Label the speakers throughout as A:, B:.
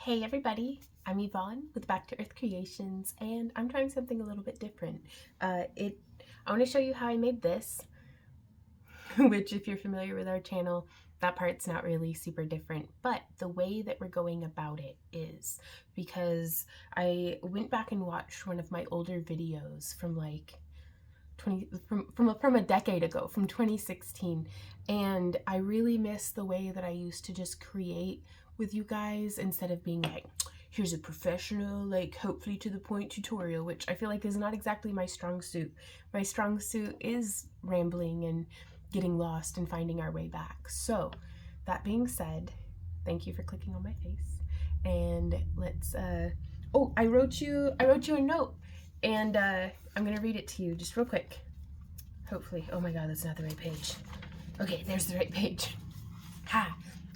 A: Hey everybody, I'm Yvonne with Back to Earth Creations, and I'm trying something a little bit different. I want to show you how I made this, which if you're familiar with our channel, that part's not really super different, but the way that we're going about it is because I went back and watched one of my older videos from like from a decade ago, from 2016, and I really miss the way that I used to just create with you guys instead of being like, here's a professional, like hopefully to the point tutorial, which I feel like is not exactly my strong suit. My strong suit is rambling and getting lost and finding our way back. So that being said, thank you for clicking on my face, and let's oh, I wrote you a note, and I'm gonna read it to you just real quick. Hopefully. Oh my god, that's not the right page. Okay, there's the right page. Ha!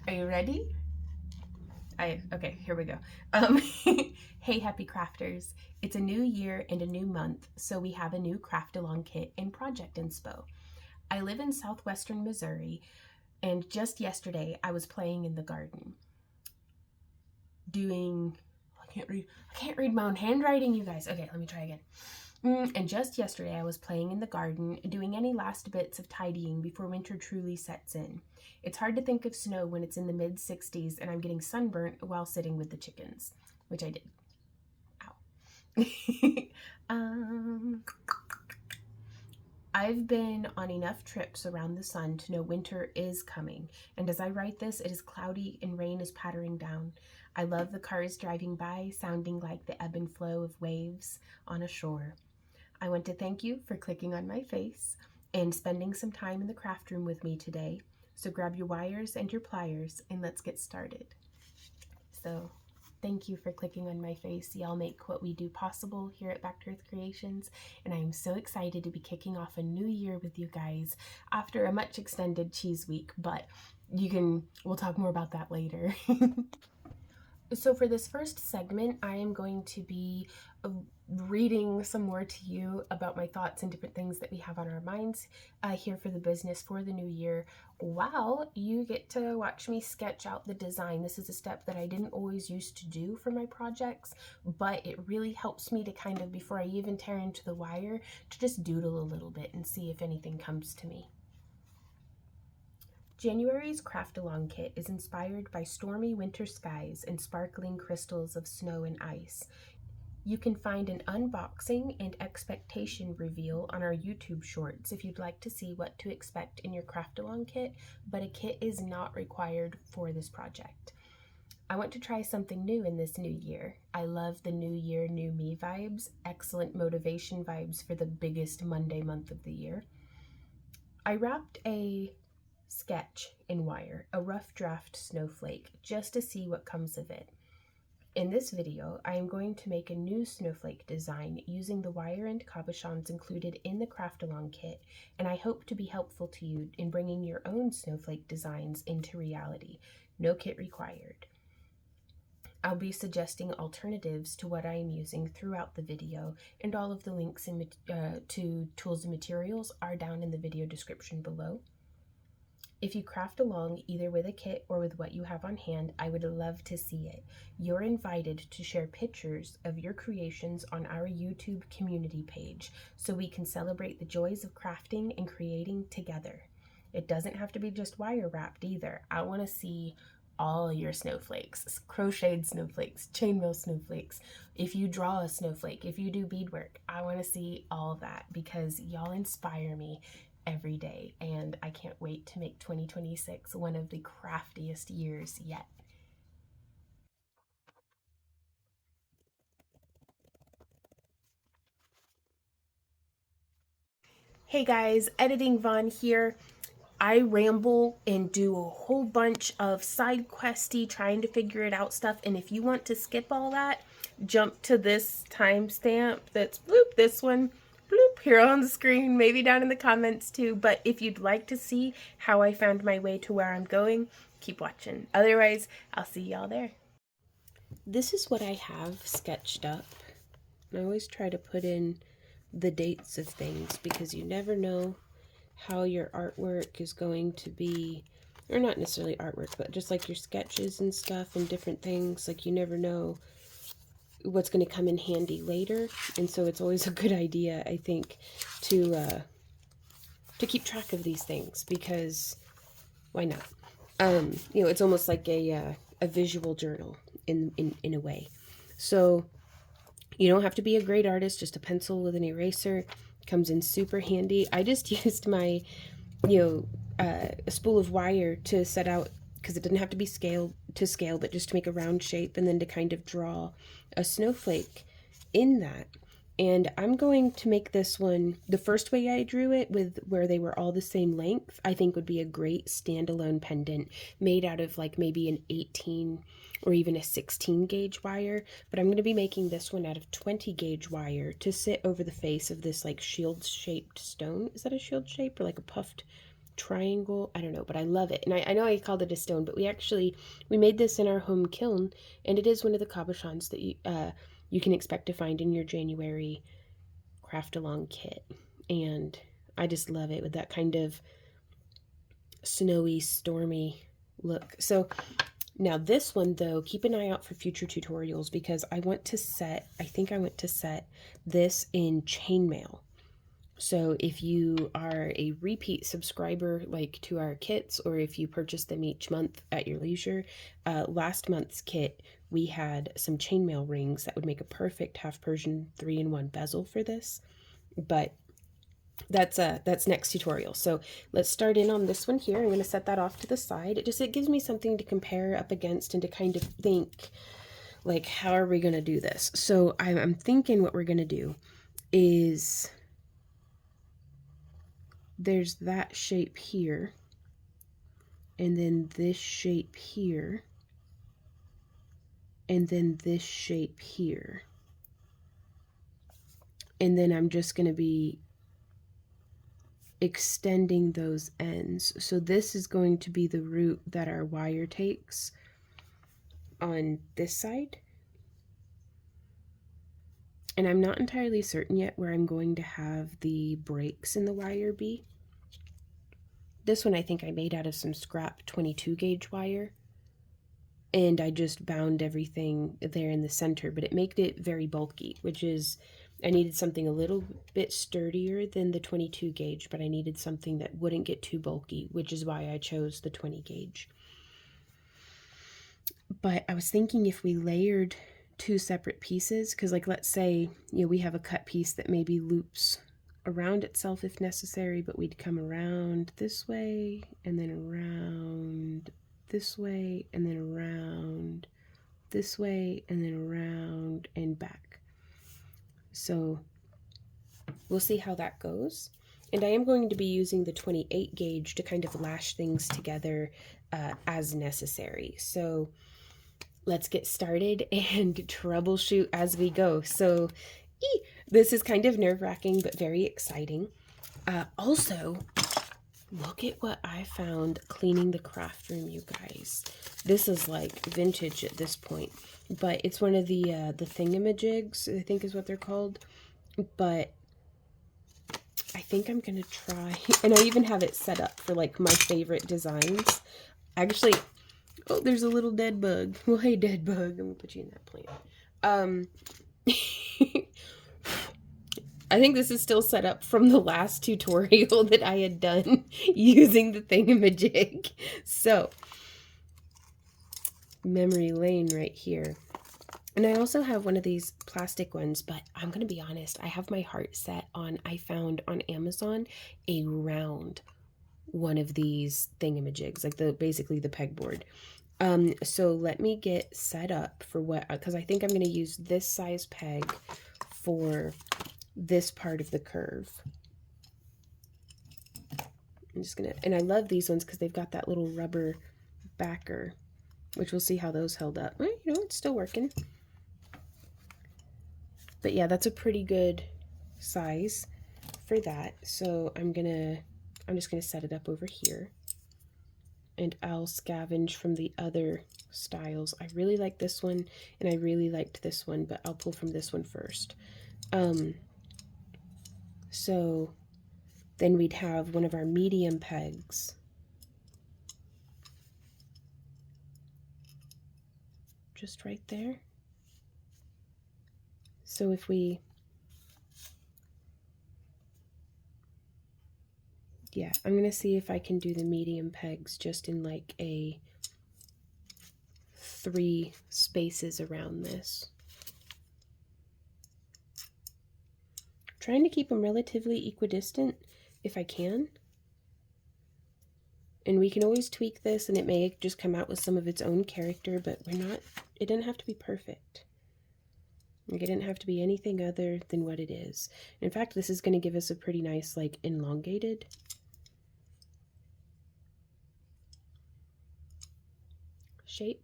A: Are you ready? Okay, here we go. Hey, happy crafters. It's a new year and a new month, so we have a new craft along kit and project inspo. I live in southwestern Missouri, and just yesterday I was playing in the garden. I can't read my own handwriting, you guys. Okay, let me try again. And just yesterday I was playing in the garden, doing any last bits of tidying before winter truly sets in. It's hard to think of snow when it's in the mid-60s and I'm getting sunburnt while sitting with the chickens, which I did. Ow. I've been on enough trips around the sun to know winter is coming, and as I write this, it is cloudy and rain is pattering down. I love the cars driving by, sounding like the ebb and flow of waves on a shore. I want to thank you for clicking on my face and spending some time in the craft room with me today. So grab your wires and your pliers and let's get started. So thank you for clicking on my face. Y'all make what we do possible here at Back to Earth Creations, and I am so excited to be kicking off a new year with you guys after a much extended cheese week, but we'll talk more about that later. So for this first segment, I am going to be reading some more to you about my thoughts and different things that we have on our minds here for the business for the new year, while you get to watch me sketch out the design. This is a step that I didn't always used to do for my projects, but it really helps me to kind of, before I even tear into the wire, to just doodle a little bit and see if anything comes to me. January's craft-along kit is inspired by stormy winter skies and sparkling crystals of snow and ice. You can find an unboxing and expectation reveal on our YouTube shorts if you'd like to see what to expect in your craft-along kit, but a kit is not required for this project. I want to try something new in this new year. I love the new year, new me vibes, excellent motivation vibes for the biggest Monday month of the year. I wrapped a sketch in wire, a rough draft snowflake, just to see what comes of it. In this video, I am going to make a new snowflake design using the wire and cabochons included in the craft along kit, and I hope to be helpful to you in bringing your own snowflake designs into reality. No kit required. I'll be suggesting alternatives to what I am using throughout the video, and all of the links to tools and materials are down in the video description below. If you craft along either with a kit or with what you have on hand, I would love to see it. You're invited to share pictures of your creations on our YouTube community page so we can celebrate the joys of crafting and creating together. It doesn't have to be just wire wrapped either. I want to see all your snowflakes, crocheted snowflakes, chainmail snowflakes. If you draw a snowflake, if you do beadwork, I want to see all of that because y'all inspire me every day, and I can't wait to make 2026 one of the craftiest years yet. Hey guys, Editing Vaughn here. I ramble and do a whole bunch of side questy trying to figure it out stuff, and if you want to skip all that, jump to this timestamp that's bloop, this one, bloop, here on the screen, maybe down in the comments too. But if you'd like to see how I found my way to where I'm going, keep watching. Otherwise, I'll see y'all there. This is what I have sketched up. I always try to put in the dates of things because you never know how your artwork is going to be or not necessarily artwork, but just like your sketches and stuff and different things. Like, you never know what's going to come in handy later, and so it's always a good idea, I think, to keep track of these things, because why not? You know, it's almost like a visual journal in a way. So you don't have to be a great artist, just a pencil with an eraser comes in super handy. I just used my, you know, a spool of wire to set out, because it didn't have to be scaled to scale, but just to make a round shape, and then to kind of draw a snowflake in that. And I'm going to make this one, the first way I drew it, with where they were all the same length, I think would be a great standalone pendant made out of like maybe an 18 or even a 16 gauge wire. But I'm going to be making this one out of 20 gauge wire to sit over the face of this like shield shaped stone. Is that a shield shape, or like a puffed triangle? I don't know, but I love it. And I know I called it a stone, but we made this in our home kiln, and it is one of the cabochons that you can expect to find in your January craft along kit. And I just love it with that kind of snowy, stormy look. So now this one, though, keep an eye out for future tutorials, because I think I want to set this in chainmail. So if you are a repeat subscriber, like to our kits, or if you purchase them each month at your leisure, last month's kit, we had some chainmail rings that would make a perfect half Persian 3-in-1 bezel for this. But that's next tutorial. So let's start in on this one here. I'm going to set that off to the side. It gives me something to compare up against and to kind of think, like, how are we going to do this? So I'm thinking what we're going to do is, there's that shape here, and then this shape here, and then this shape here. And then I'm just going to be extending those ends. So this is going to be the route that our wire takes on this side. And I'm not entirely certain yet where I'm going to have the breaks in the wire be. This one I think I made out of some scrap 22 gauge wire, and I just bound everything there in the center, but it made it very bulky, which is, I needed something a little bit sturdier than the 22 gauge, but I needed something that wouldn't get too bulky, which is why I chose the 20 gauge. But I was thinking if we layered two separate pieces, because like, let's say, you know, we have a cut piece that maybe loops around itself if necessary, but we'd come around this way and then around this way and then around this way and then around and back. So we'll see how that goes. And I am going to be using the 28 gauge to kind of lash things together as necessary. So let's get started and troubleshoot as we go. So this is kind of nerve-wracking, but very exciting. Also, look at what I found cleaning the craft room, you guys. This is like vintage at this point, but it's one of the thingamajigs, I think is what they're called. But I think I'm gonna try, and I even have it set up for like my favorite designs. Actually, oh, there's a little dead bug. Well, hey, dead bug, I'm gonna put you in that plant. I think this is still set up from the last tutorial that I had done using the thingamajig. So, memory lane right here. And I also have one of these plastic ones, but I'm going to be honest, I have my heart set on, I found on Amazon a round one of these thingamajigs, like basically the pegboard. So let me get set up for what, because I think I'm going to use this size peg for this part of the curve. I'm just gonna, and I love these ones because they've got that little rubber backer, which we'll see how those held up. Well, you know, it's still working. But yeah, that's a pretty good size for that. So I'm just gonna set it up over here, and I'll scavenge from the other styles. I really like this one, and I really liked this one, but I'll pull from this one first. So then we'd have one of our medium pegs just right there. So if we, yeah, I'm going to see if I can do the medium pegs just in like a 3 spaces around this. Trying to keep them relatively equidistant if I can. And we can always tweak this and it may just come out with some of its own character, but it didn't have to be perfect. Like, it didn't have to be anything other than what it is. In fact, this is going to give us a pretty nice, like, elongated shape.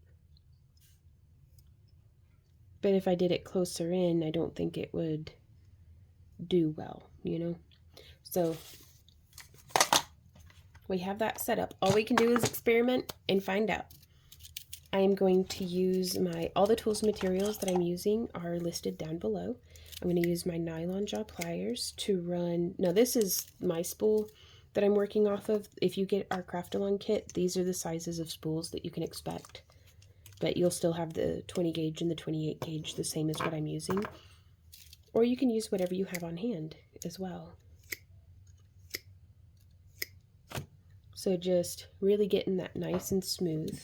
A: But if I did it closer in, I don't think it would do well, you know? So we have that set up. All we can do is experiment and find out. I am going to use all the tools and materials that I'm using are listed down below. I'm going to use my nylon jaw pliers to run, now this is my spool that I'm working off of. If you get our Craft-A-Long kit, these are the sizes of spools that you can expect. But you'll still have the 20 gauge and the 28 gauge, the same as what I'm using. Or you can use whatever you have on hand as well. So just really getting that nice and smooth.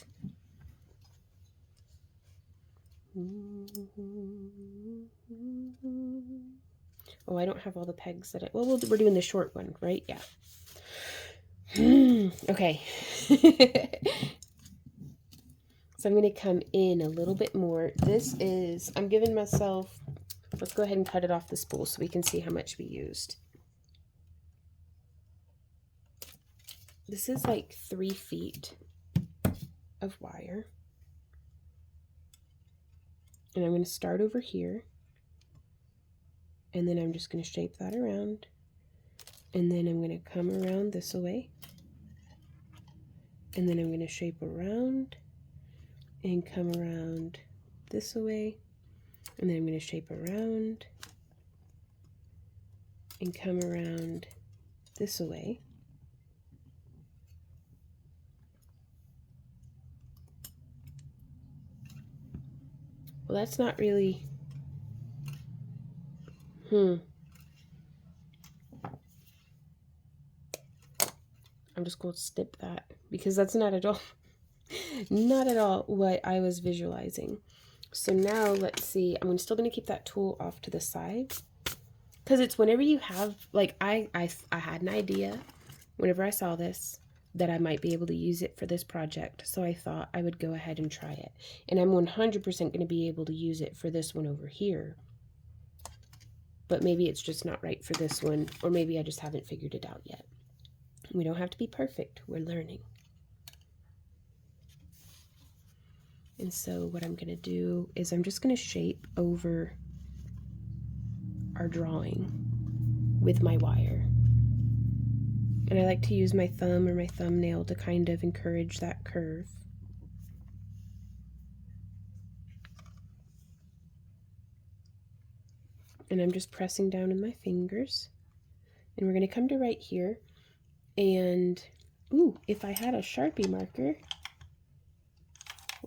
A: Oh, I don't have all the pegs that well, we're doing the short one, right? Yeah. Okay. So I'm going to come in a little bit more. I'm giving myself, let's go ahead and cut it off the spool so we can see how much we used. This is like 3 feet of wire. And I'm going to start over here. And then I'm just going to shape that around. And then I'm going to come around this way. And then I'm going to shape around and come around this way. And then I'm going to shape around and come around this way. Well, that's not really, I'm just going to snip that because that's not at all, not at all what I was visualizing. So now let's see, I'm still going to keep that tool off to the side because it's whenever you have, like I had an idea whenever I saw this that I might be able to use it for this project. So I thought I would go ahead and try it. And I'm 100% going to be able to use it for this one over here. But maybe it's just not right for this one, or maybe I just haven't figured it out yet. We don't have to be perfect. We're learning. And so what I'm going to do is I'm just going to shape over our drawing with my wire. And I like to use my thumb or my thumbnail to kind of encourage that curve. And I'm just pressing down with my fingers. And we're going to come to right here. And, ooh, if I had a Sharpie marker,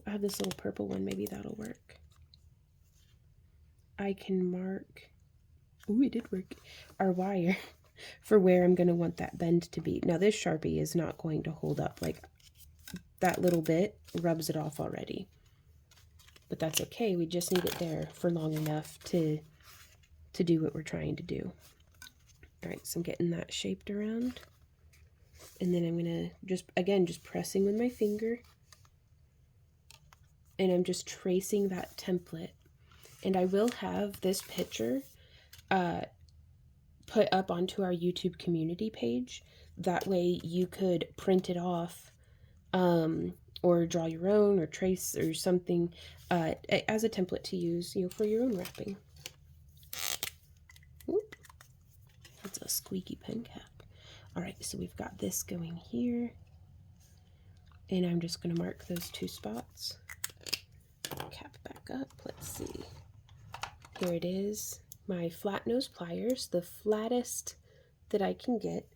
A: I have this little purple one, maybe that'll work. I can mark, ooh, it did work, our wire for where I'm going to want that bend to be. Now this Sharpie is not going to hold up, like that little bit rubs it off already. But that's okay, we just need it there for long enough to do what we're trying to do. All right, so I'm getting that shaped around. And then I'm going to just pressing with my finger. And I'm just tracing that template. And I will have this picture put up onto our YouTube community page. That way you could print it off or draw your own or trace or something as a template to use, for your own wrapping. Whoop. That's a squeaky pen cap. All right, so we've got this going here. And I'm just going to mark those 2 spots. Cap back up. Let's see. Here it is. My flat nose pliers, the flattest that I can get.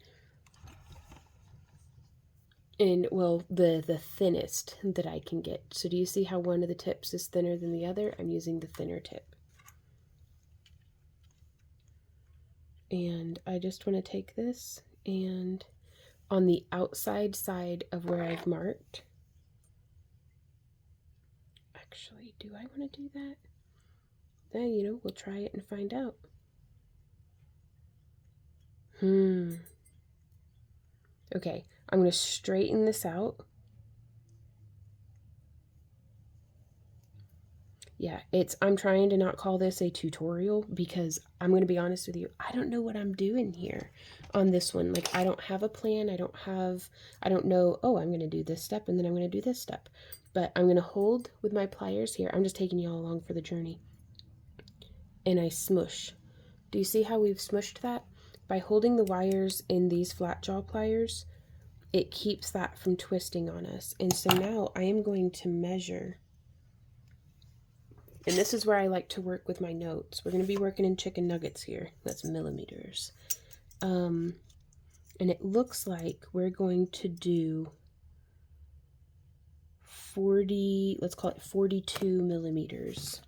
A: And well, the thinnest that I can get. So do you see how one of the tips is thinner than the other? I'm using the thinner tip. And I just want to take this and on the outside side of where I've marked. Actually, do I want to do that? Then, you know, we'll try it and find out. Okay, I'm going to straighten this out. Yeah, I'm trying to not call this a tutorial because I'm going to be honest with you, I don't know what I'm doing here on this one. Like, I don't have a plan. I don't know, oh, I'm going to do this step and then I'm going to do this step. But I'm going to hold with my pliers here. I'm just taking you all along for the journey. And I smush. Do you see how we've smushed that? By holding the wires in these flat jaw pliers, it keeps that from twisting on us. And so now I am going to measure. And this is where I like to work with my notes. We're going to be working in chicken nuggets here. That's millimeters. And it looks like we're going to do 40, let's call it 42 millimeters.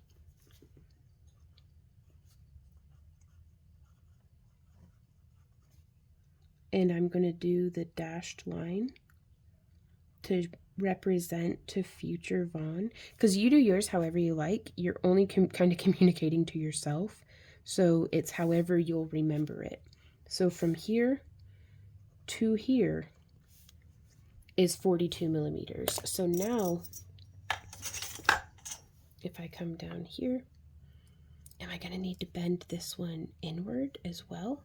A: And I'm going to do the dashed line to represent to future Vaughn, because you do yours however you like. You're only kind of communicating to yourself, so it's however you'll remember it. So from here to here is 42 millimeters. So now if I come down here, am I going to need to bend this one inward as well?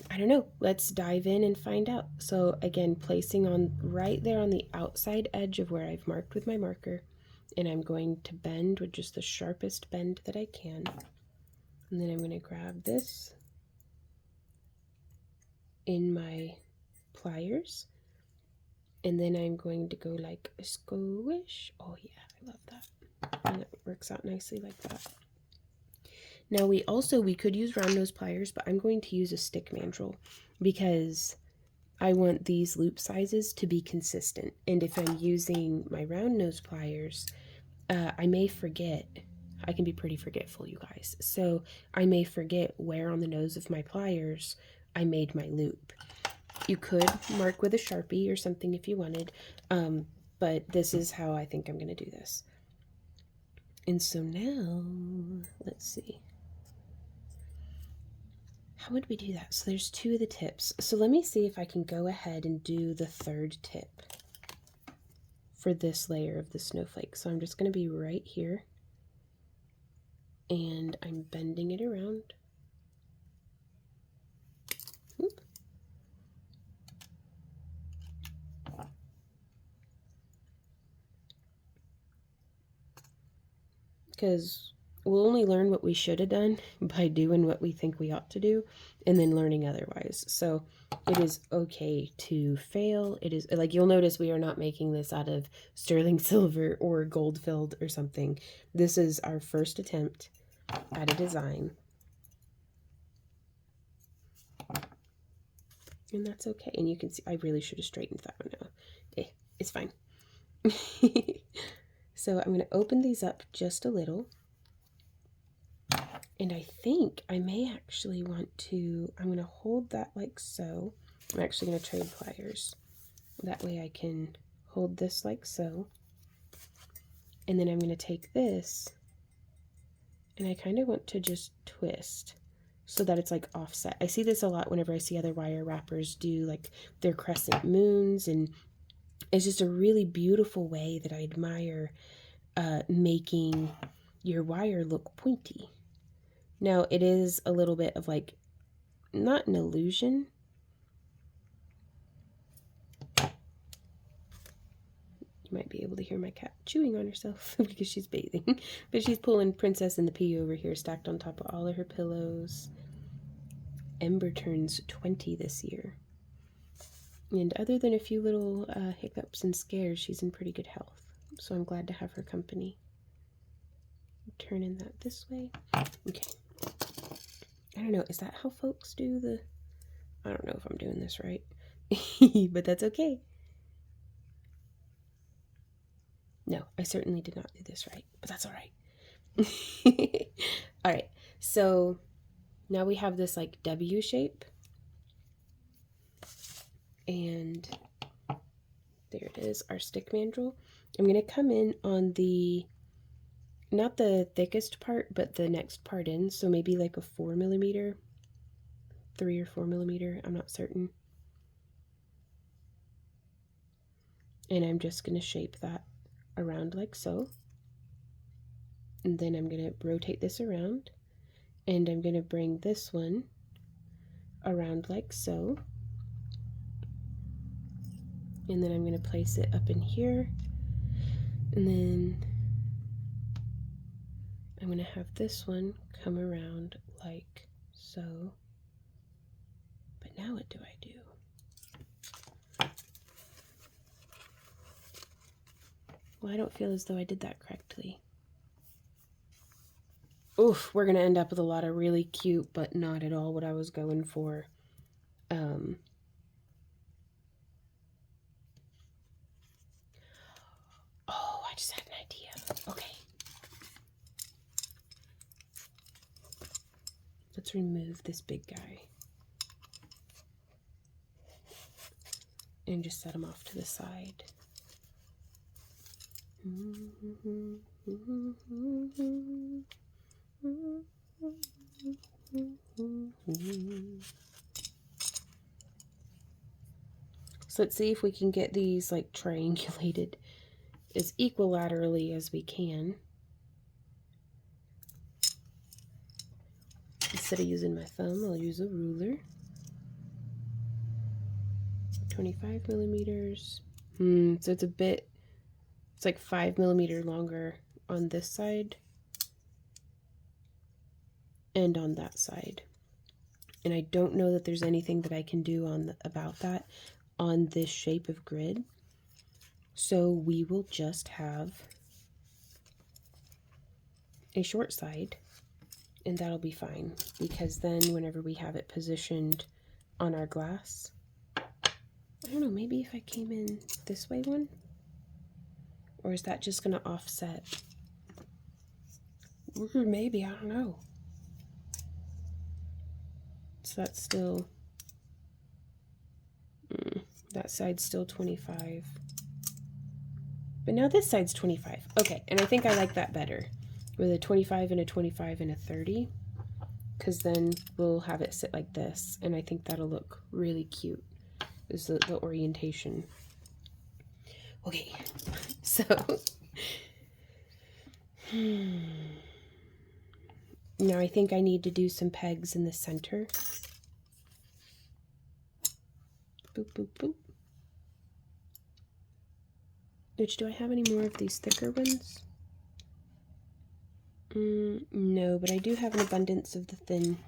A: I don't know. Let's dive in and find out. So again, placing on right there on the outside edge of where I've marked with my marker, and I'm going to bend with just the sharpest bend that I can. And then I'm going to grab this in my pliers, and then I'm going to go like a squish. Oh yeah, I love that. And it works out nicely like that. Now we could use round nose pliers, but I'm going to use a stick mandrel because I want these loop sizes to be consistent. And if I'm using my round nose pliers, I may forget. I can be pretty forgetful, you guys. So I may forget where on the nose of my pliers I made my loop. You could mark with a Sharpie or something if you wanted, but this is how I think I'm going to do this. And so now, let's see. How would we do that? So there's two of the tips. So let me see if I can go ahead and do the third tip for this layer of the snowflake. So I'm just going to be right here, and I'm bending it around. Oop. Because we'll only learn what we should have done by doing what we think we ought to do and then learning otherwise. So it is okay to fail. It is like, you'll notice we are not making this out of sterling silver or gold filled or something. This is our first attempt at a design. And that's okay. And you can see, I really should have straightened that one out. It's fine. So I'm going to open these up just a little. And I think I may actually want to, I'm going to hold that like so. I'm actually going to trade pliers. That way I can hold this like so. And then I'm going to take this, and I kind of want to just twist so that it's like offset. I see this a lot whenever I see other wire wrappers do like their crescent moons, and it's just a really beautiful way that I admire making your wire look pointy. Now it is a little bit of like, not an illusion. You might be able to hear my cat chewing on herself because she's bathing. But she's pulling Princess and the Pea over here stacked on top of all of her pillows. Ember turns 20 this year. And other than a few little hiccups and scares, she's in pretty good health. So I'm glad to have her company. Turning that this way. Okay. I don't know, is that how folks do the... I don't know if I'm doing this right, but that's okay. No, I certainly did not do this right, but that's all right. All right, so now we have this like W shape, and there it is, our stick mandrel. I'm going to come in on the, not the thickest part, but the next part in, so maybe like a 4mm, 3 or 4mm, I'm not certain. And I'm just going to shape that around like so. And then I'm going to rotate this around, and I'm going to bring this one around like so. And then I'm going to place it up in here, and then I'm going to have this one come around like so. But now what do I do? Well, I don't feel as though I did that correctly. Oof, we're going to end up with a lot of really cute, but not at all what I was going for. Oh, I just had an idea. Okay. Let's remove this big guy. And just set him off to the side. So let's see if we can get these like triangulated as equilaterally as we can. Instead of using my thumb, I'll use a ruler. 25mm. So it's a bit, it's like 5mm longer on this side and on that side. And I don't know that there's anything that I can do about that on this shape of grid. So we will just have a short side, and that'll be fine, because then whenever we have it positioned on our glass, I don't know, maybe if I came in this way one, or is that just going to offset? Maybe, I don't know. So that's still, that side's still 25. But now this side's 25. Okay, and I think I like that better, with a 25 and a 25 and a 30, because then we'll have it sit like this, and I think that'll look really cute, is the orientation. Okay, so now I think I need to do some pegs in the center. Boop, boop, boop. Which, do I have any more of these thicker ones? No, but I do have an abundance of the thin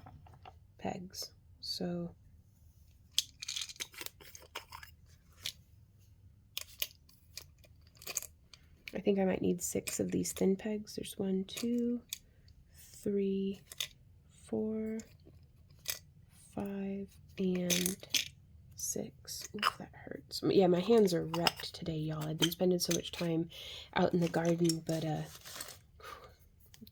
A: pegs, so I think I might need 6 of these thin pegs. There's 1, 2, 3, 4, 5, and 6. Ooh, that hurts. Yeah, my hands are wrecked today, y'all. I've been spending so much time out in the garden, but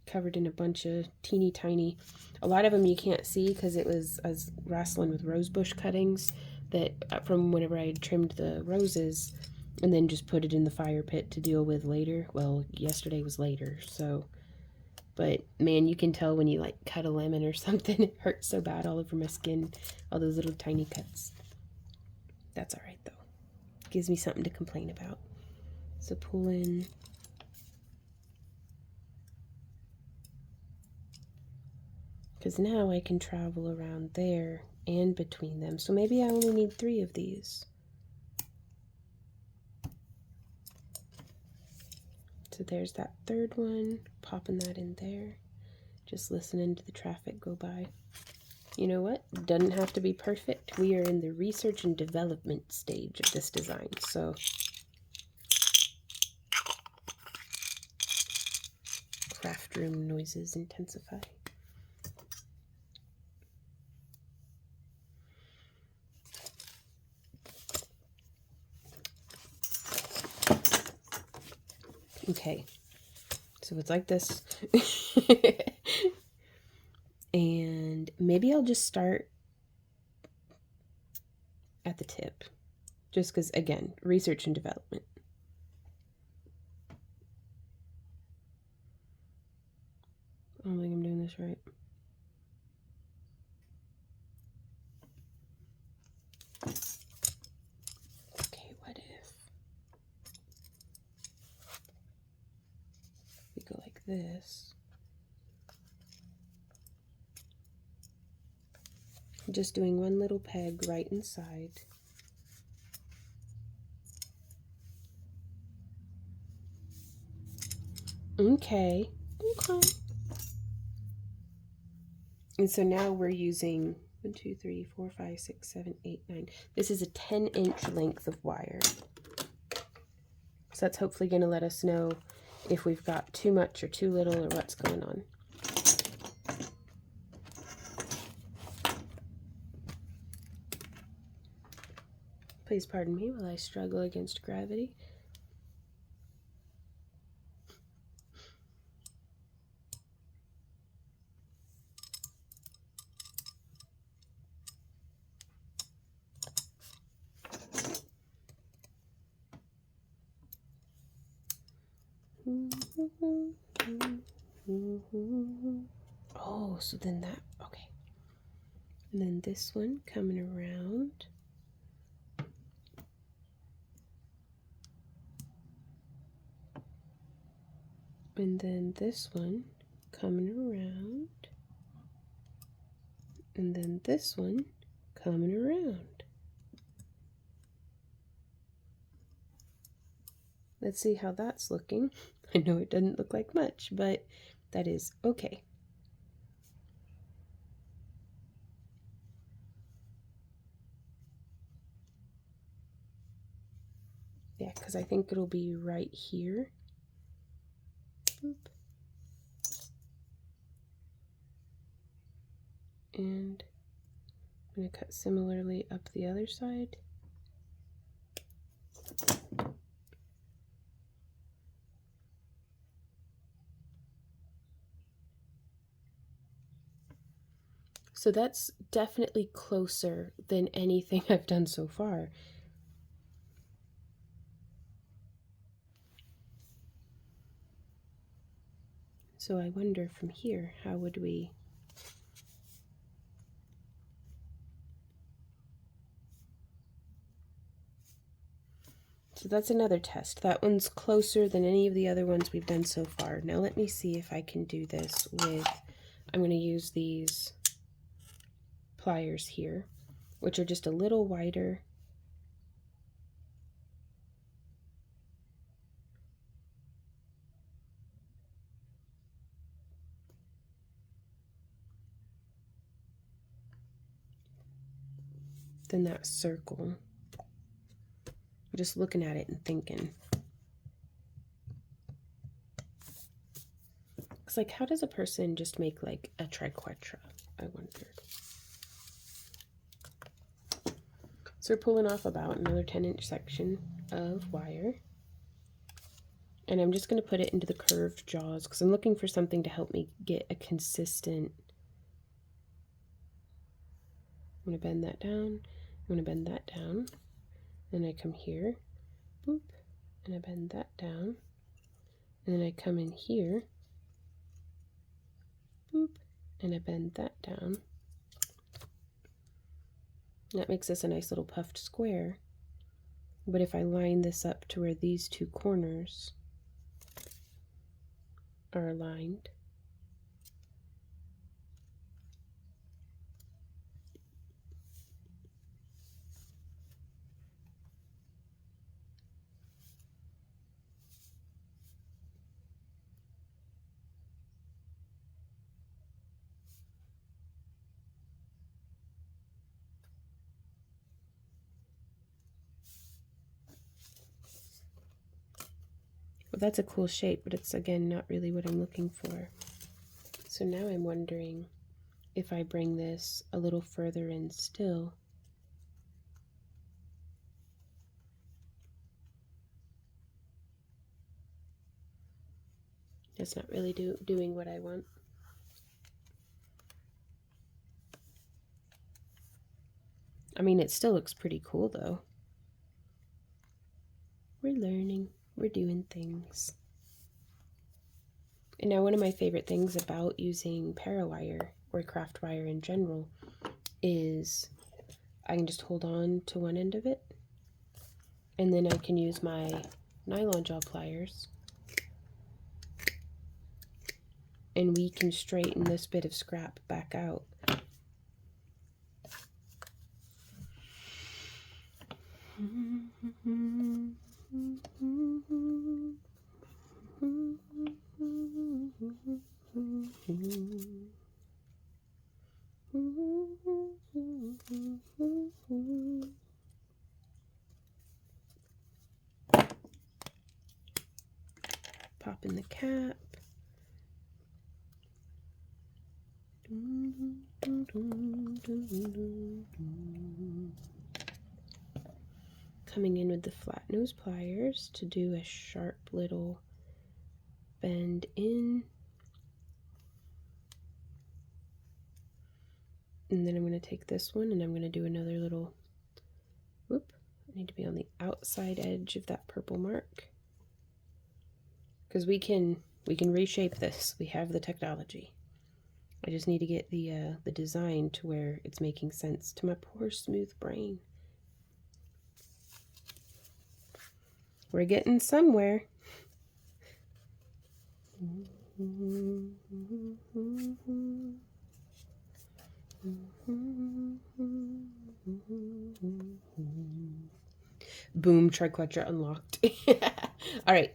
A: covered in a bunch of teeny tiny, a lot of them you can't see because I was wrestling with rosebush cuttings that from whenever I had trimmed the roses, and then just put it in the fire pit to deal with later. Well, yesterday was later, so, but man, you can tell when you like cut a lemon or something, it hurts so bad all over my skin, all those little tiny cuts. That's all right though. Gives me something to complain about. So pull in. Because now I can travel around there and between them. So maybe I only need 3 of these. So there's that third one, popping that in there. Just listening to the traffic go by. You know what? Doesn't have to be perfect. We are in the research and development stage of this design, so craft room noises intensify. Okay, so it's like this. And maybe I'll just start at the tip, just because, again, research and development. I don't think I'm doing this right. Okay, what if we go like this? Just doing one little peg right inside. Okay. Okay. And so now we're using 1, 2, 3, 4, 5, 6, 7, 8, 9. This is a 10-inch length of wire. So that's hopefully going to let us know if we've got too much or too little or what's going on. Please pardon me while I struggle against gravity. Oh, so then that, okay. And then this one coming around. And then this one coming around. And then this one coming around. Let's see how that's looking. I know it doesn't look like much, but that is okay. Yeah, because I think it'll be right here. Boop. And I'm going to cut similarly up the other side. So that's definitely closer than anything I've done so far. So I wonder from here, how would we... So that's another test. That one's closer than any of the other ones we've done so far. Now let me see if I can do this with... I'm going to use these pliers here, which are just a little wider. Than that circle. I'm just looking at it and thinking. It's like, how does a person just make like a triquetra? I wondered. So we're pulling off about another 10-inch section of wire. And I'm just going to put it into the curved jaws because I'm looking for something to help me get a consistent... I'm going to bend that down. I'm going to bend that down. Then I come here, boop, and I bend that down. And then I come in here, boop, and I bend that down. That makes this a nice little puffed square. But if I line this up to where these two corners are aligned, well, that's a cool shape, but it's again not really what I'm looking for. So now I'm wondering if I bring this a little further in still. That's not really doing what I want. I mean, it still looks pretty cool though. We're learning, we're doing things. And now one of my favorite things about using Parawire or craft wire in general is I can just hold on to one end of it, and then I can use my nylon jaw pliers and we can straighten this bit of scrap back out. Pop in the cap. Coming in with the flat nose pliers to do a sharp little bend in. And then I'm going to take this one and I'm going to do another little whoop. I need to be on the outside edge of that purple mark, because we can reshape this. We have the technology. I just need to get the design to where it's making sense to my poor smooth brain. We're getting somewhere. Boom, triquetra unlocked. All right.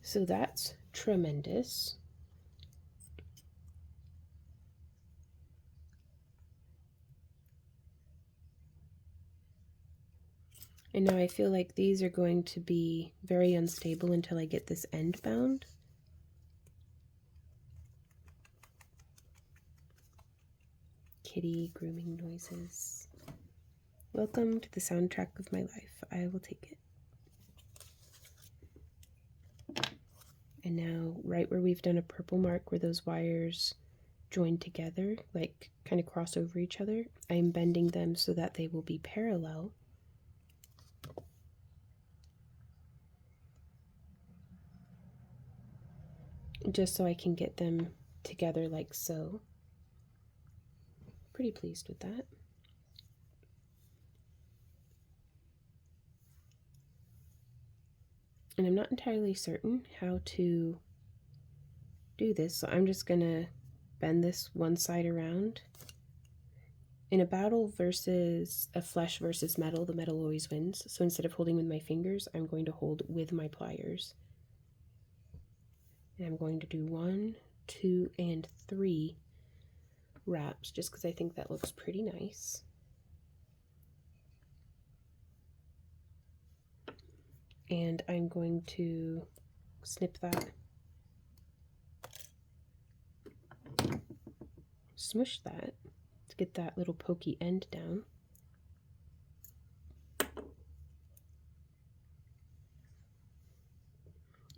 A: So that's tremendous. And now I feel like these are going to be very unstable until I get this end bound. Kitty grooming noises. Welcome to the soundtrack of my life. I will take it. And now, right where we've done a purple mark where those wires join together, like kind of cross over each other, I'm bending them so that they will be parallel. Just so I can get them together like so. Pretty pleased with that. And I'm not entirely certain how to do this, so I'm just gonna bend this one side around. In a battle versus a flesh versus metal, the metal always wins. So instead of holding with my fingers, I'm going to hold with my pliers. And I'm going to do 1, 2, and 3 wraps, just because I think that looks pretty nice. And I'm going to snip that, smush that to get that little pokey end down.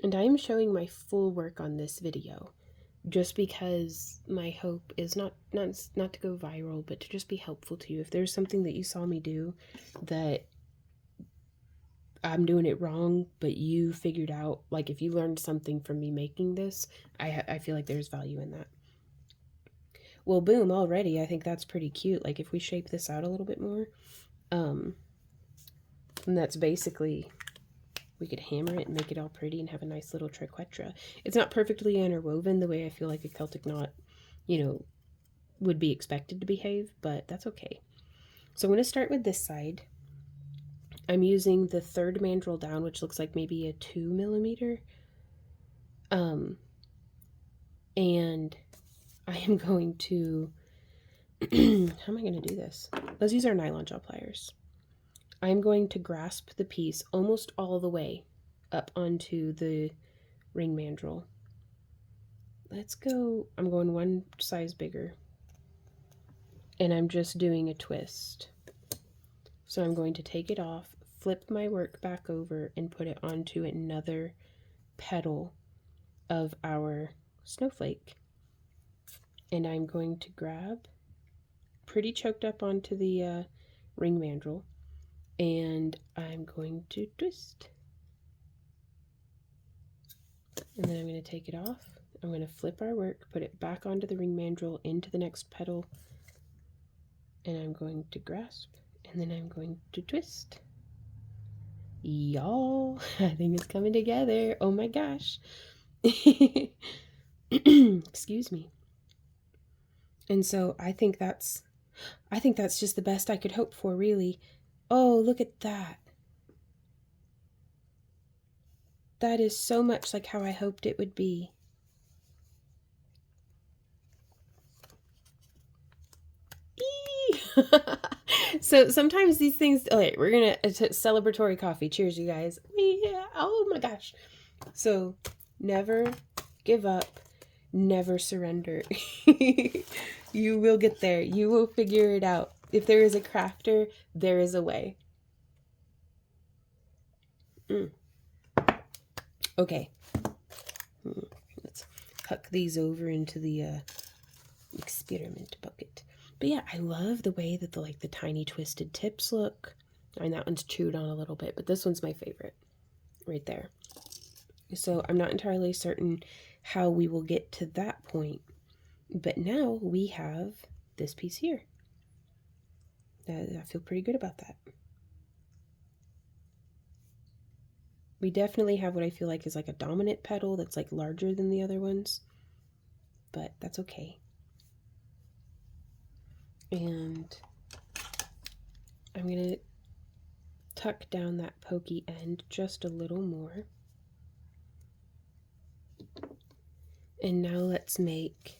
A: And I'm showing my full work on this video just because my hope is not to go viral, but to just be helpful to you. If there's something that you saw me do that I'm doing it wrong, but you figured out, like if you learned something from me making this, I feel like there's value in that. Well, boom, already, I think that's pretty cute. Like if we shape this out a little bit more, and that's basically, we could hammer it and make it all pretty and have a nice little triquetra. It's not perfectly interwoven the way I feel like a Celtic knot, you know, would be expected to behave, but that's okay. So I'm going to start with this side. I'm using the third mandrel down, which looks like maybe a 2 millimeter. And I am going to, how am I going to do this? Let's use our nylon jaw pliers. I'm going to grasp the piece almost all the way up onto the ring mandrel. Let's go, I'm going one size bigger. And I'm just doing a twist. So I'm going to take it off, flip my work back over and put it onto another petal of our snowflake. And I'm going to grab, pretty choked up onto the ring mandrel, and I'm going to twist. And then I'm going to take it off. I'm going to flip our work, put it back onto the ring mandrel, into the next petal, and I'm going to grasp, and then I'm going to twist. Y'all, I think it's coming together. Oh my gosh. Excuse me. And so I think that's just the best I could hope for, really. Oh, look at that. That is so much like how I hoped it would be. So sometimes these things, all right, we're gonna celebratory coffee. Cheers, you guys. Yeah. Oh my gosh. So never give up, never surrender. You will get there. You will figure it out. If there is a crafter, there is a way. Okay. Let's huck these over into the experiment bucket. But yeah, I love the way that the tiny twisted tips look. I mean, that one's chewed on a little bit, but this one's my favorite right there. So I'm not entirely certain how we will get to that point, but now we have this piece here. I feel pretty good about that. We definitely have what I feel like is like a dominant petal that's like larger than the other ones, but that's okay. And I'm going to tuck down that pokey end just a little more. And now let's make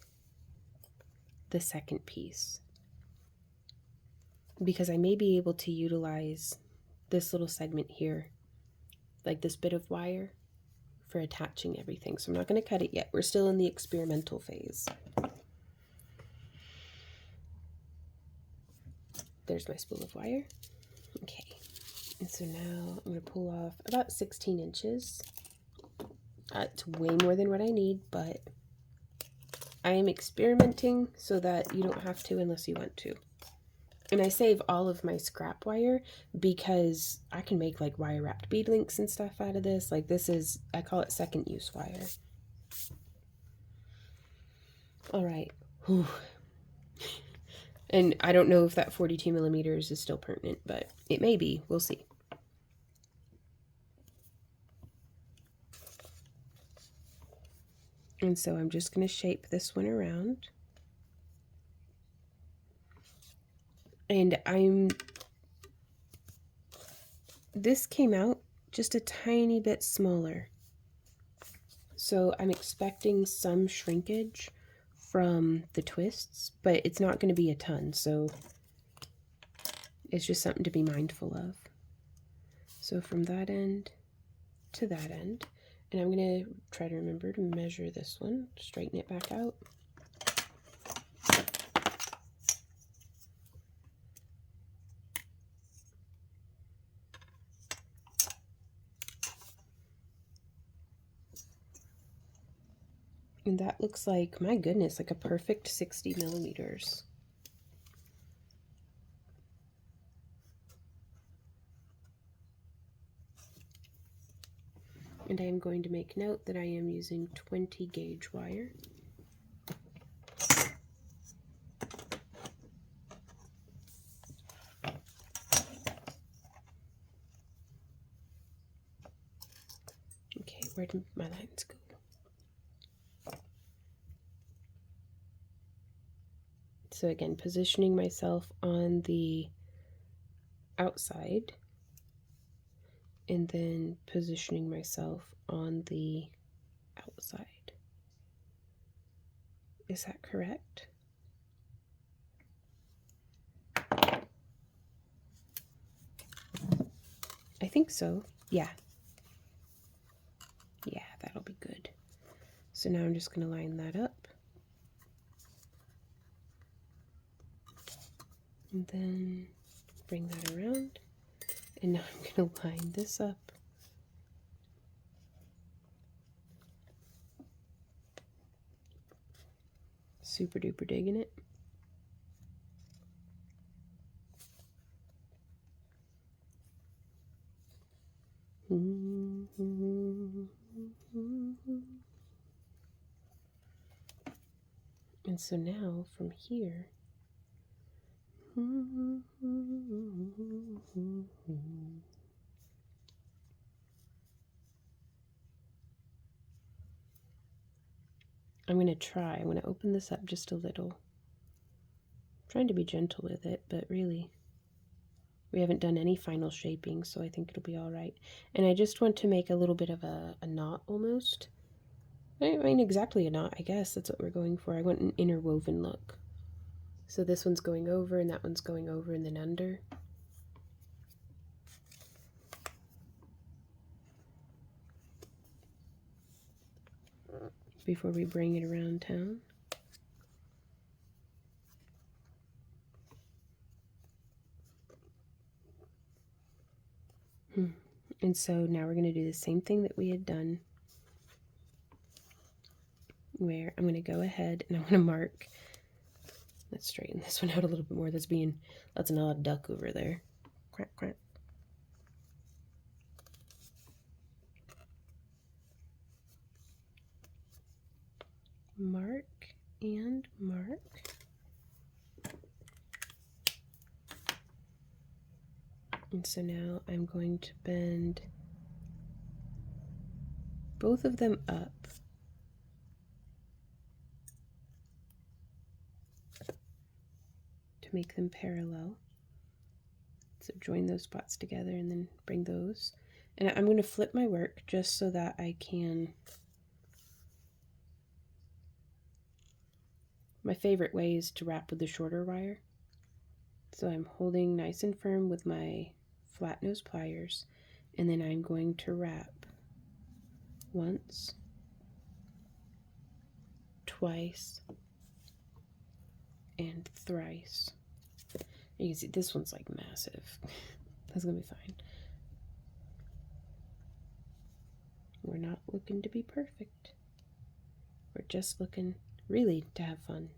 A: the second piece, because I may be able to utilize this little segment here, like this bit of wire, for attaching everything. So I'm not going to cut it yet. We're still in the experimental phase. There's my spool of wire. Okay, and so now I'm going to pull off about 16 inches. It's way more than what I need, but I am experimenting so that you don't have to unless you want to. And I save all of my scrap wire because I can make like wire wrapped bead links and stuff out of this. Like this is, I call it second use wire. All right. Whew. And I don't know if that 42 millimeters is still pertinent, but it may be. We'll see. And so I'm just going to shape this one around. And this came out just a tiny bit smaller. So I'm expecting some shrinkage from the twists, but it's not going to be a ton. So it's just something to be mindful of. So from that end to that end, and I'm going to try to remember to measure this one, straighten it back out. And that looks like, my goodness, like a perfect 60 millimeters. And I am going to make note that I am using 20 gauge wire. Okay, where did my lines go? So again, positioning myself on the outside, and then positioning myself on the outside. Is that correct? I think so. Yeah. Yeah, that'll be good. So now I'm just going to line that up. And then bring that around. And now I'm going to line this up. Super duper digging it. And so now from here, I'm going to open this up just a little. I'm trying to be gentle with it, but really, we haven't done any final shaping, so I think it'll be all right. And I just want to make a little bit of a knot almost. I mean, exactly a knot, I guess. That's what we're going for. I want an interwoven look. So this one's going over, and that one's going over, and then under. Before we bring it around town. And so now we're going to do the same thing that we had done, where I'm going to go ahead and I'm going to mark. Let's straighten this one out a little bit more. That's an odd duck over there. Quack, quack. Mark and mark. And so now I'm going to bend both of them up. To make them parallel. So join those spots together and then bring those. And I'm going to flip my work just so that I can. My favorite way is to wrap with the shorter wire. So I'm holding nice and firm with my flat nose pliers, and then I'm going to wrap once, twice, and thrice. You can see this one's like massive. That's gonna be fine. We're not looking to be perfect. We're just looking really to have fun.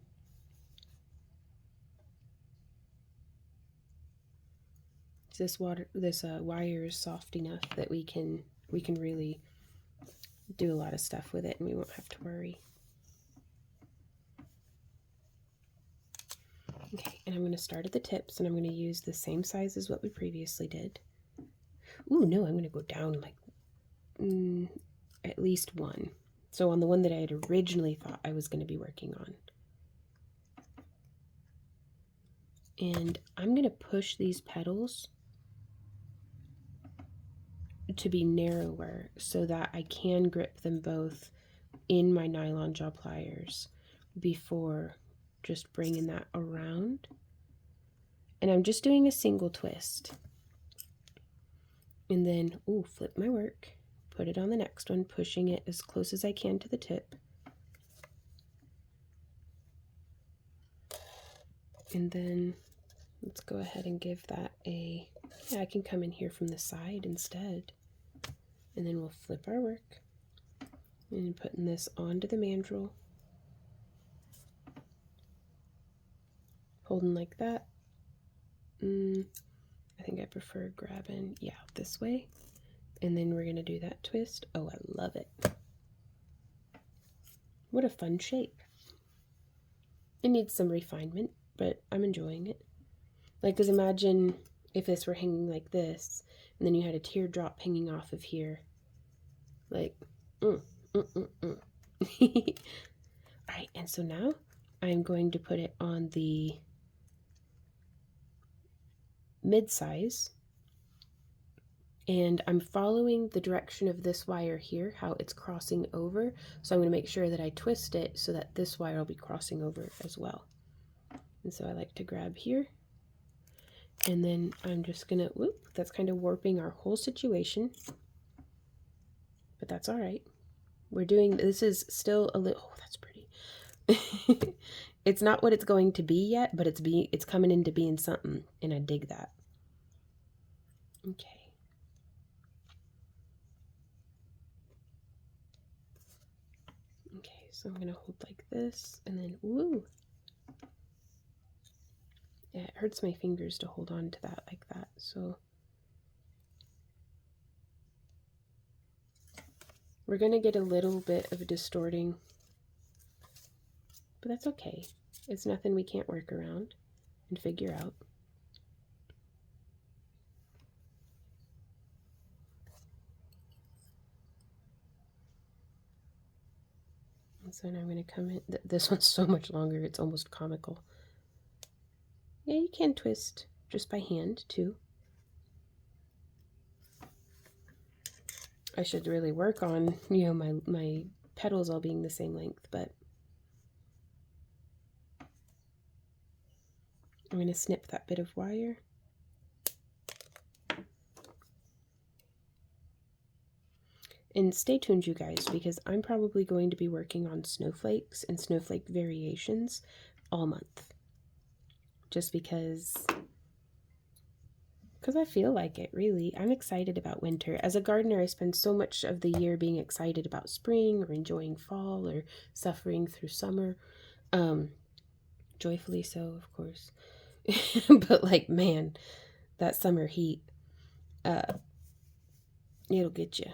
A: This wire is soft enough that we can really do a lot of stuff with it, and we won't have to worry. Okay, and I'm going to start at the tips, and I'm going to use the same size as what we previously did. Ooh, no, I'm going to go down like at least one. So on the one that I had originally thought I was going to be working on. And I'm going to push these petals to be narrower so that I can grip them both in my nylon jaw pliers before just bringing that around. And I'm just doing a single twist. And then, ooh, flip my work, put it on the next one, pushing it as close as I can to the tip. And then let's go ahead and give that a, yeah, I can come in here from the side instead. And then we'll flip our work and putting this onto the mandrel. Holding like that. I think I prefer grabbing, yeah, this way. And then we're going to do that twist. Oh, I love it. What a fun shape. It needs some refinement, but I'm enjoying it. Like, because imagine if this were hanging like this, and then you had a teardrop hanging off of here. Like, Alright, and so now I'm going to put it on the mid-size, and I'm following the direction of this wire here, how it's crossing over. So I'm going to make sure that I twist it so that this wire will be crossing over as well. And so I like to grab here, and then I'm just gonna, whoop, that's kind of warping our whole situation, but that's all right. We're doing, this is still a little, oh, that's pretty. It's not what it's going to be yet, but it's coming into being something, and I dig that. Okay. Okay, so I'm going to hold like this, and then, woo! Yeah, it hurts my fingers to hold on to that like that, so we're going to get a little bit of a distorting, but that's okay. It's nothing we can't work around and figure out. And so now I'm going to come in. This one's so much longer, it's almost comical. Yeah, you can twist just by hand too. I should really work on, you know, my petals all being the same length, but I'm going to snip that bit of wire. And stay tuned, you guys, because I'm probably going to be working on snowflakes and snowflake variations all month. Just because I feel like it, really. I'm excited about winter. As a gardener, I spend so much of the year being excited about spring or enjoying fall or suffering through summer. Joyfully so, of course. But like, man, that summer heat, it'll get you.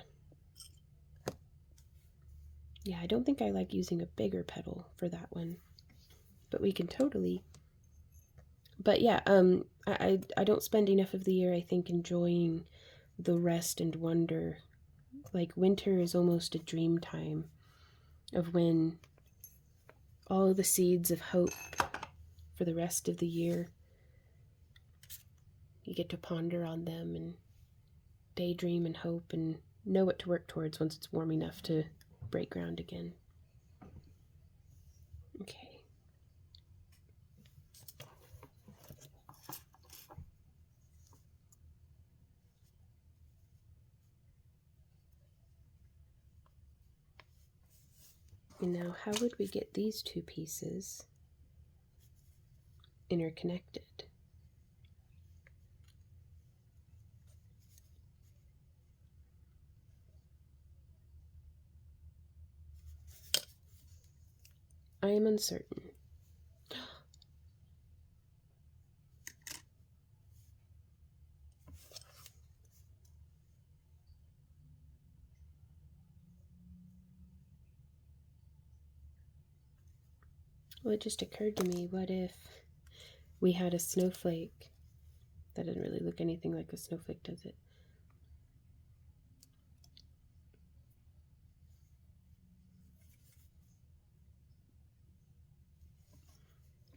A: Yeah, I don't think I like using a bigger petal for that one, but we can totally. But yeah, I don't spend enough of the year, I think, enjoying the rest and wonder. Like, winter is almost a dream time of when all the seeds of hope for the rest of the year, you get to ponder on them and daydream and hope and know what to work towards once it's warm enough to break ground again. Okay. And now, how would we get these two pieces interconnected? I am uncertain. Well, it just occurred to me, what if we had a snowflake? That doesn't really look anything like a snowflake, does it?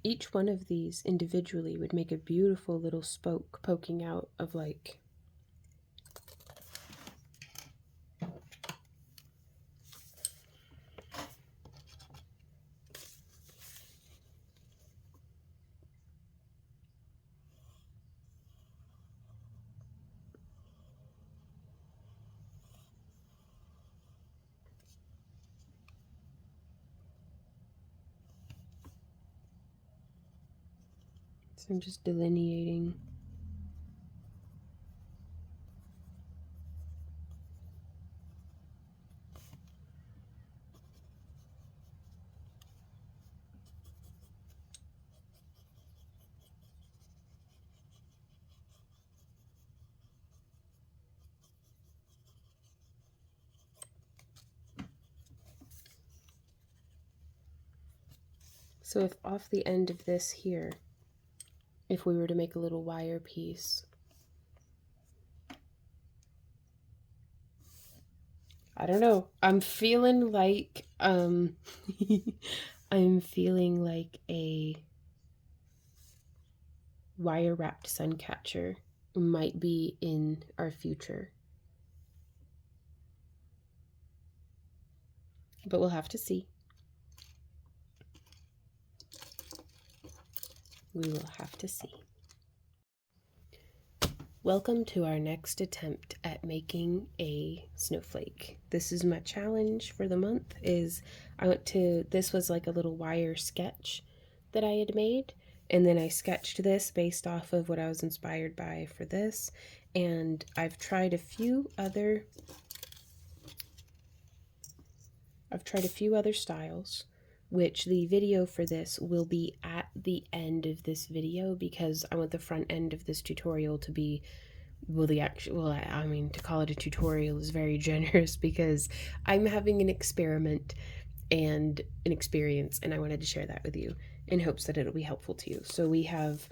A: Each one of these individually would make a beautiful little spoke poking out of, like, so I'm just delineating. So if off the end of this here, if we were to make a little wire piece, I don't know. I'm feeling like I'm feeling like a wire wrapped sun catcher might be in our future. But we'll have to see. We will have to see. Welcome to our next attempt at making a snowflake. This is my challenge for the month. This was like a little wire sketch that I had made, and then I sketched this based off of what I was inspired by for this, And I've tried a few other styles, which the video for this will be at the end of this video, because I want the front end of this tutorial to be, I mean, to call it a tutorial is very generous, because I'm having an experiment and an experience, and I wanted to share that with you in hopes that it'll be helpful to you. So we have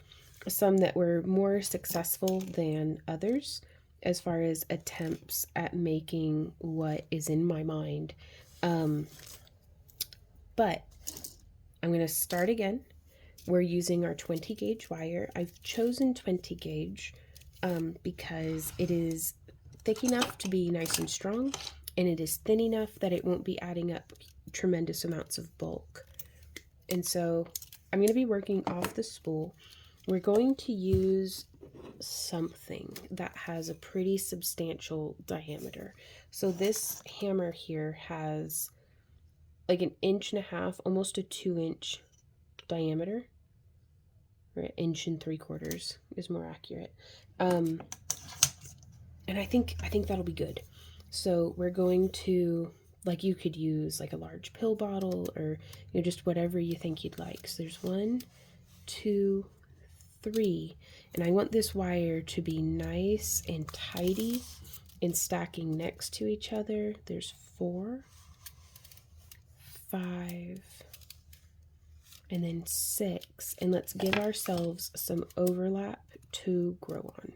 A: some that were more successful than others as far as attempts at making what is in my mind. But I'm going to start again. We're using our 20 gauge wire. I've chosen 20 gauge because it is thick enough to be nice and strong, and it is thin enough that it won't be adding up tremendous amounts of bulk. And so I'm going to be working off the spool. We're going to use something that has a pretty substantial diameter. So this hammer here has like 1.5 inches, almost a 2-inch diameter, or 1.75 inches is more accurate. And I think that'll be good. So we're going to, like, you could use like a large pill bottle, or just whatever you think you'd like. So there's 1, 2, 3, and I want this wire to be nice and tidy and stacking next to each other. There's 4, 5, and then 6, and let's give ourselves some overlap to grow on.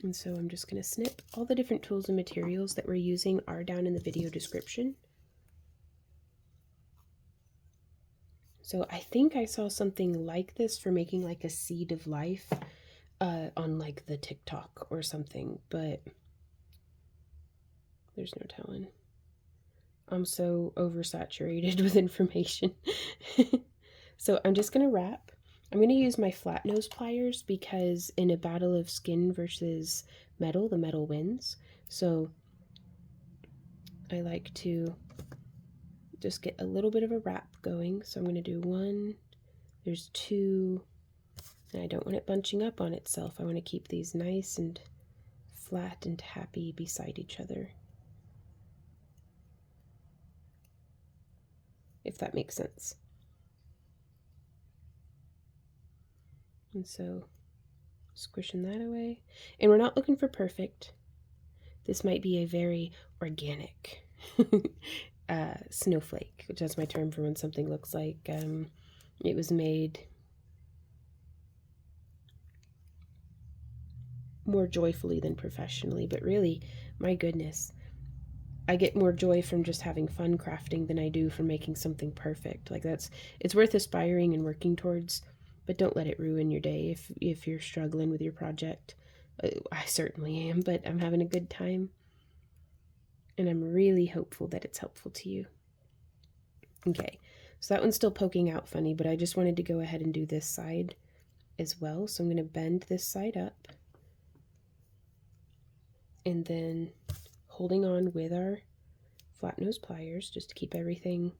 A: And so I'm just going to snip. All the different tools and materials that we're using are down in the video description. So I think I saw something like this for making like a seed of life on like the TikTok or something, but there's no telling. I'm so oversaturated with information. So I'm just going to wrap. I'm going to use my flat nose pliers because in a battle of skin versus metal, the metal wins. So I like to just get a little bit of a wrap going. So I'm going to do 1, there's 2, and I don't want it bunching up on itself. I want to keep these nice and flat and happy beside each other, if that makes sense. And so squishing that away. And we're not looking for perfect. This might be a very organic snowflake, which is my term for when something looks like it was made more joyfully than professionally. But really, my goodness, I get more joy from just having fun crafting than I do from making something perfect. Like, it's worth aspiring and working towards, but don't let it ruin your day if you're struggling with your project. I certainly am, but I'm having a good time, and I'm really hopeful that it's helpful to you. Okay, so that one's still poking out funny, but I just wanted to go ahead and do this side as well. So I'm going to bend this side up, and then holding on with our flat nose pliers just to keep everything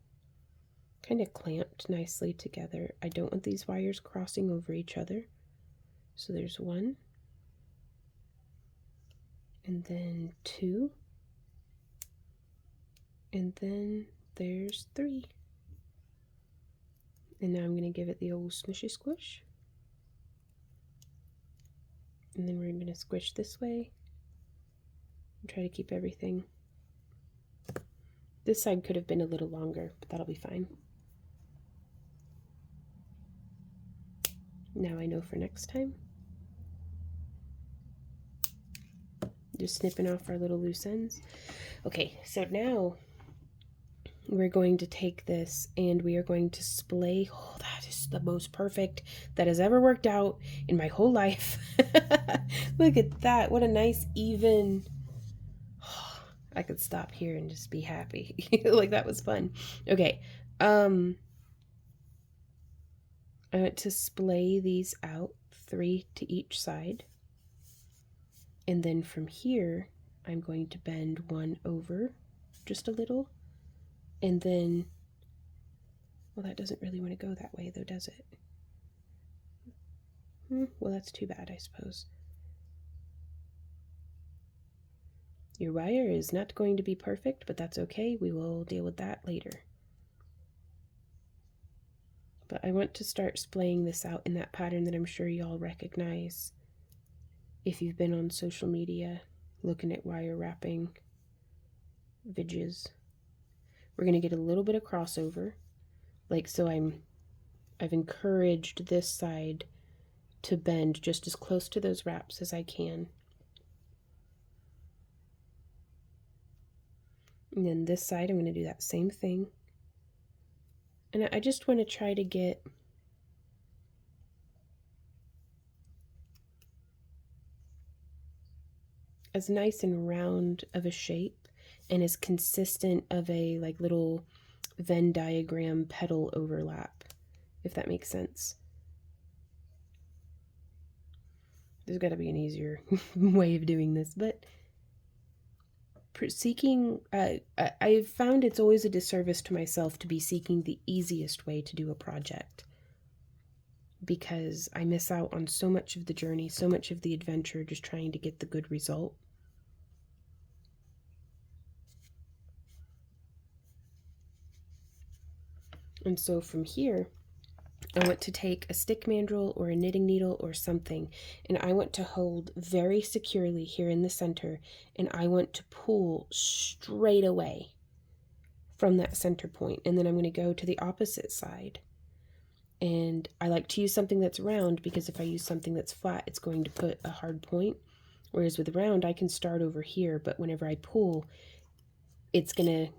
A: kind of clamped nicely together. I don't want these wires crossing over each other. So there's 1, and then 2, and then there's 3. And now I'm going to give it the old smushy squish. And then we're going to squish this way and try to keep everything. This side could have been a little longer, but that'll be fine. Now I know for next time. Just snipping off our little loose ends. Okay, so now we're going to take this and we are going to splay. Oh, that is the most perfect that has ever worked out in my whole life. Look at that. What a nice even. Oh, I could stop here and just be happy. Like, that was fun. Okay. I want to splay these out, 3 to each side. And then from here, I'm going to bend 1 over just a little, and then Well, that doesn't really want to go that way though, does it? Well, that's too bad, I suppose. Your wire is not going to be perfect, but that's okay. We will deal with that later. But I want to start splaying this out in that pattern that I'm sure y'all recognize if you've been on social media looking at wire wrapping vidges. We're going to get a little bit of crossover. Like, so I've encouraged this side to bend just as close to those wraps as I can. And then this side, I'm going to do that same thing. And I just want to try to get as nice and round of a shape and as consistent of a like little Venn diagram petal overlap, if that makes sense. There's got to be an easier way of doing this, but I've found it's always a disservice to myself to be seeking the easiest way to do a project, because I miss out on so much of the journey, so much of the adventure, just trying to get the good result. And so from here, I want to take a stick mandrel or a knitting needle or something, and I want to hold very securely here in the center, and I want to pull straight away from that center point. And then I'm going to go to the opposite side. And I like to use something that's round, because if I use something that's flat, it's going to put a hard point. Whereas with round, I can start over here, but whenever I pull, it's going to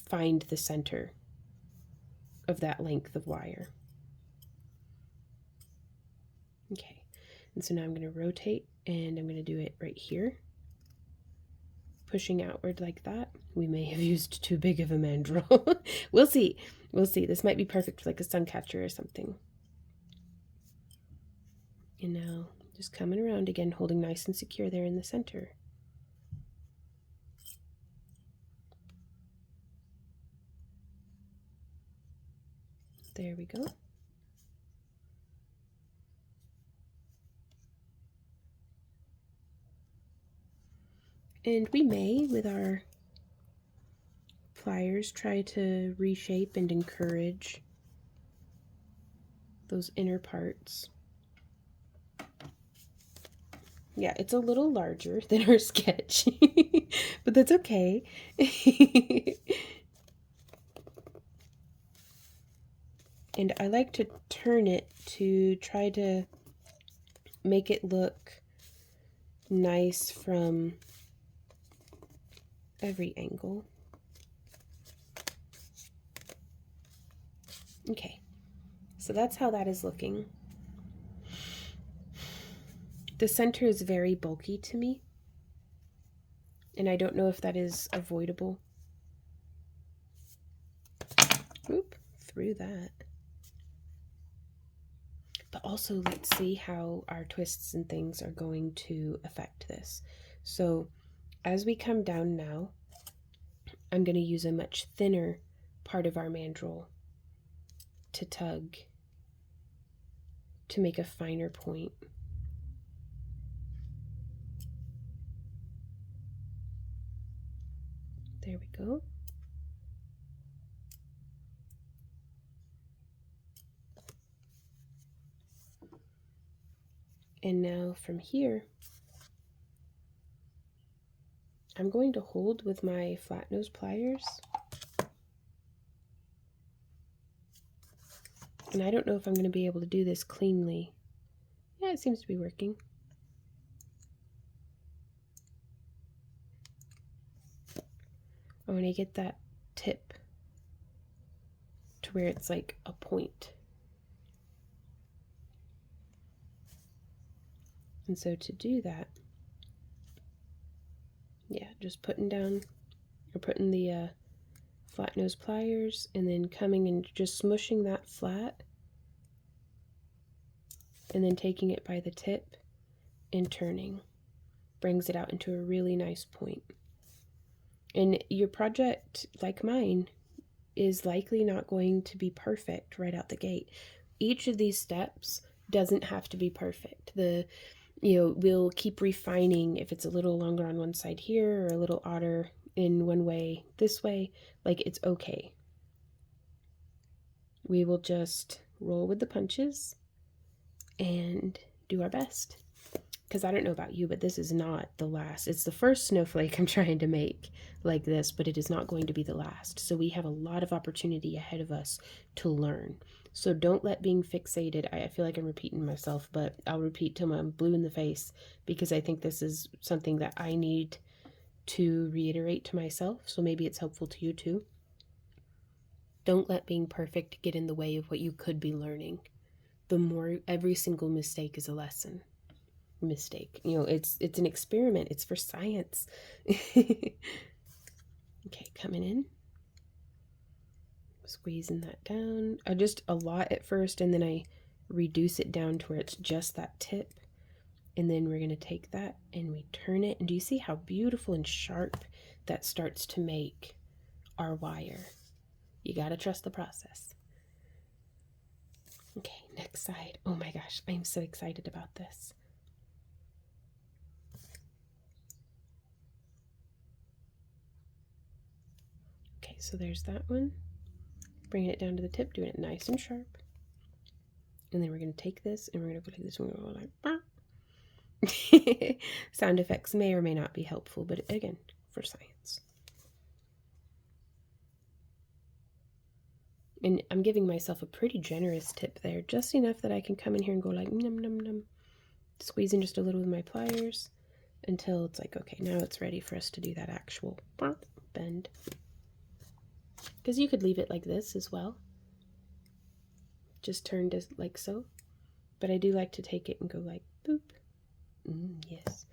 A: find the center of that length of wire. Okay, and so now I'm going to rotate, and I'm going to do it right here, pushing outward like that. We may have used too big of a mandrel. We'll see. We'll see. This might be perfect for like a sun catcher or something. And now just coming around again, holding nice and secure there in the center. There we go. And we may, with our pliers, try to reshape and encourage those inner parts. Yeah, it's a little larger than our sketch, but that's okay. And I like to turn it to try to make it look nice from every angle. Okay, so that's how that is looking. The center is very bulky to me, and I don't know if that is avoidable. Oop, through that. But also, let's see how our twists and things are going to affect this. So as we come down now, I'm going to use a much thinner part of our mandrel to tug to make a finer point. There we go. And now from here, I'm going to hold with my flat nose pliers. And I don't know if I'm going to be able to do this cleanly. Yeah, it seems to be working. I want to get that tip to where it's like a point. And so to do that, yeah, just putting down or putting the flat nose pliers and then coming and just smushing that flat and then taking it by the tip and turning brings it out into a really nice point. And your project, like mine, is likely not going to be perfect right out the gate. Each of these steps doesn't have to be perfect. We'll keep refining if it's a little longer on one side here or a little odder in one way this way. Like, it's okay. We will just roll with the punches and do our best. Because I don't know about you, but this is not the last. It's the first snowflake I'm trying to make like this, but it is not going to be the last. So we have a lot of opportunity ahead of us to learn. So don't let being fixated, I feel like I'm repeating myself, but I'll repeat till I'm blue in the face, because I think this is something that I need to reiterate to myself. So maybe it's helpful to you too. Don't let being perfect get in the way of what you could be learning. Every single mistake is a lesson. Mistake, it's an experiment. It's for science. Okay, coming in, squeezing that down. I just a lot at first, and then I reduce it down to where it's just that tip, and then we're going to take that and we turn it, and do you see how beautiful and sharp that starts to make our wire? You got to trust the process. Okay, next side. Oh my gosh, I'm so excited about this. Okay, so there's that one. Bringing it down to the tip, doing it nice and sharp. And then we're going to take this and we're going to go like this, and we're going like, sound effects may or may not be helpful, but again, for science. And I'm giving myself a pretty generous tip there, just enough that I can come in here and go like, num, num, num. Squeezing just a little with my pliers until it's like, okay, now it's ready for us to do that actual bend. Because you could leave it like this as well, just turned as like so, but I do like to take it and go like boop. Yes.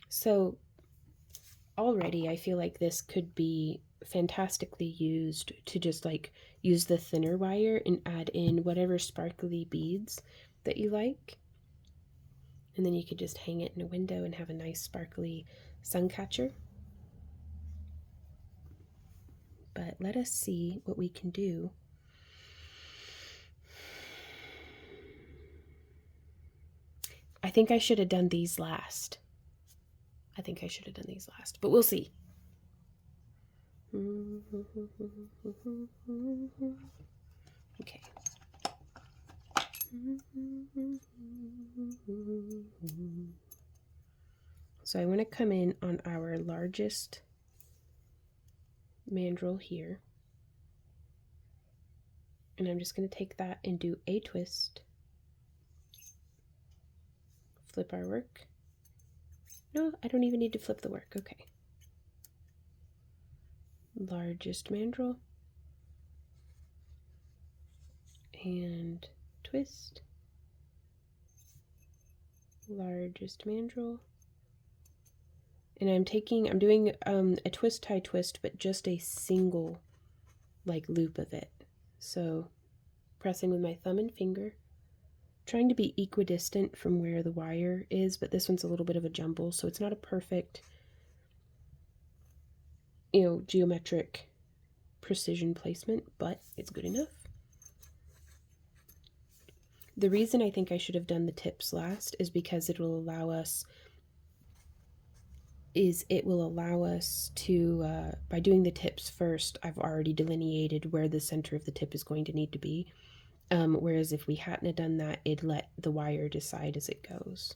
A: So already I feel like this could be fantastically used to just like use the thinner wire and add in whatever sparkly beads that you like. And then you could just hang it in a window and have a nice sparkly sun catcher. But let us see what we can do. I think I should have done these last. But we'll see. Okay. So I want to come in on our largest mandrel here. And I'm just going to take that and do a twist. Flip our work. No, I don't even need to flip the work. Okay. Largest mandrel. And twist. Largest mandrel. And I'm doing a twist tie twist, but just a single like loop of it. So pressing with my thumb and finger, trying to be equidistant from where the wire is, but this one's a little bit of a jumble, so it's not a perfect, geometric precision placement, but it's good enough. The reason I think I should have done the tips last is because it will allow us to, by doing the tips first, I've already delineated where the center of the tip is going to need to be. Whereas if we hadn't done that, it'd let the wire decide as it goes.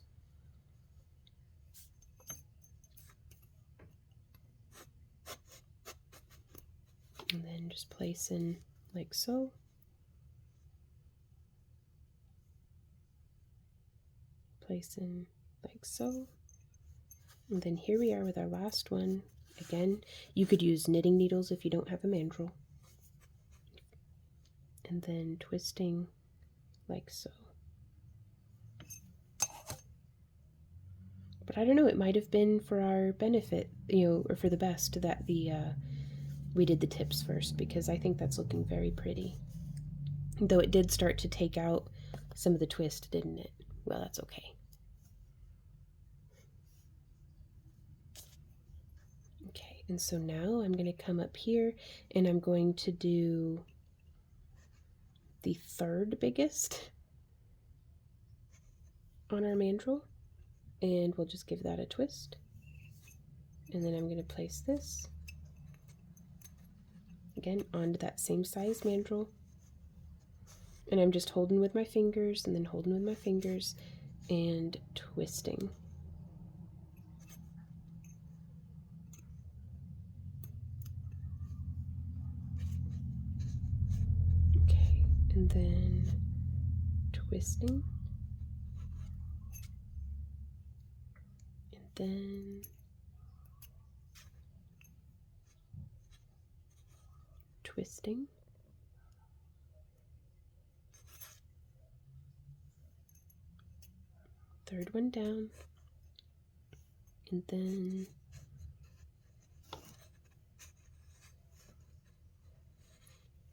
A: And then just place in like so. Place in like so. And then here we are with our last one. Again, you could use knitting needles if you don't have a mandrel. And then twisting like so. But I don't know, it might have been for our benefit, or for the best that we did the tips first, because I think that's looking very pretty. Though it did start to take out some of the twist, didn't it? Well, that's okay. And so now I'm going to come up here and I'm going to do the third biggest on our mandrel, and we'll just give that a twist. And then I'm going to place this again onto that same size mandrel, and I'm just holding with my fingers and then holding with my fingers and twisting. Okay, and then twisting, and then twisting, third one down, and then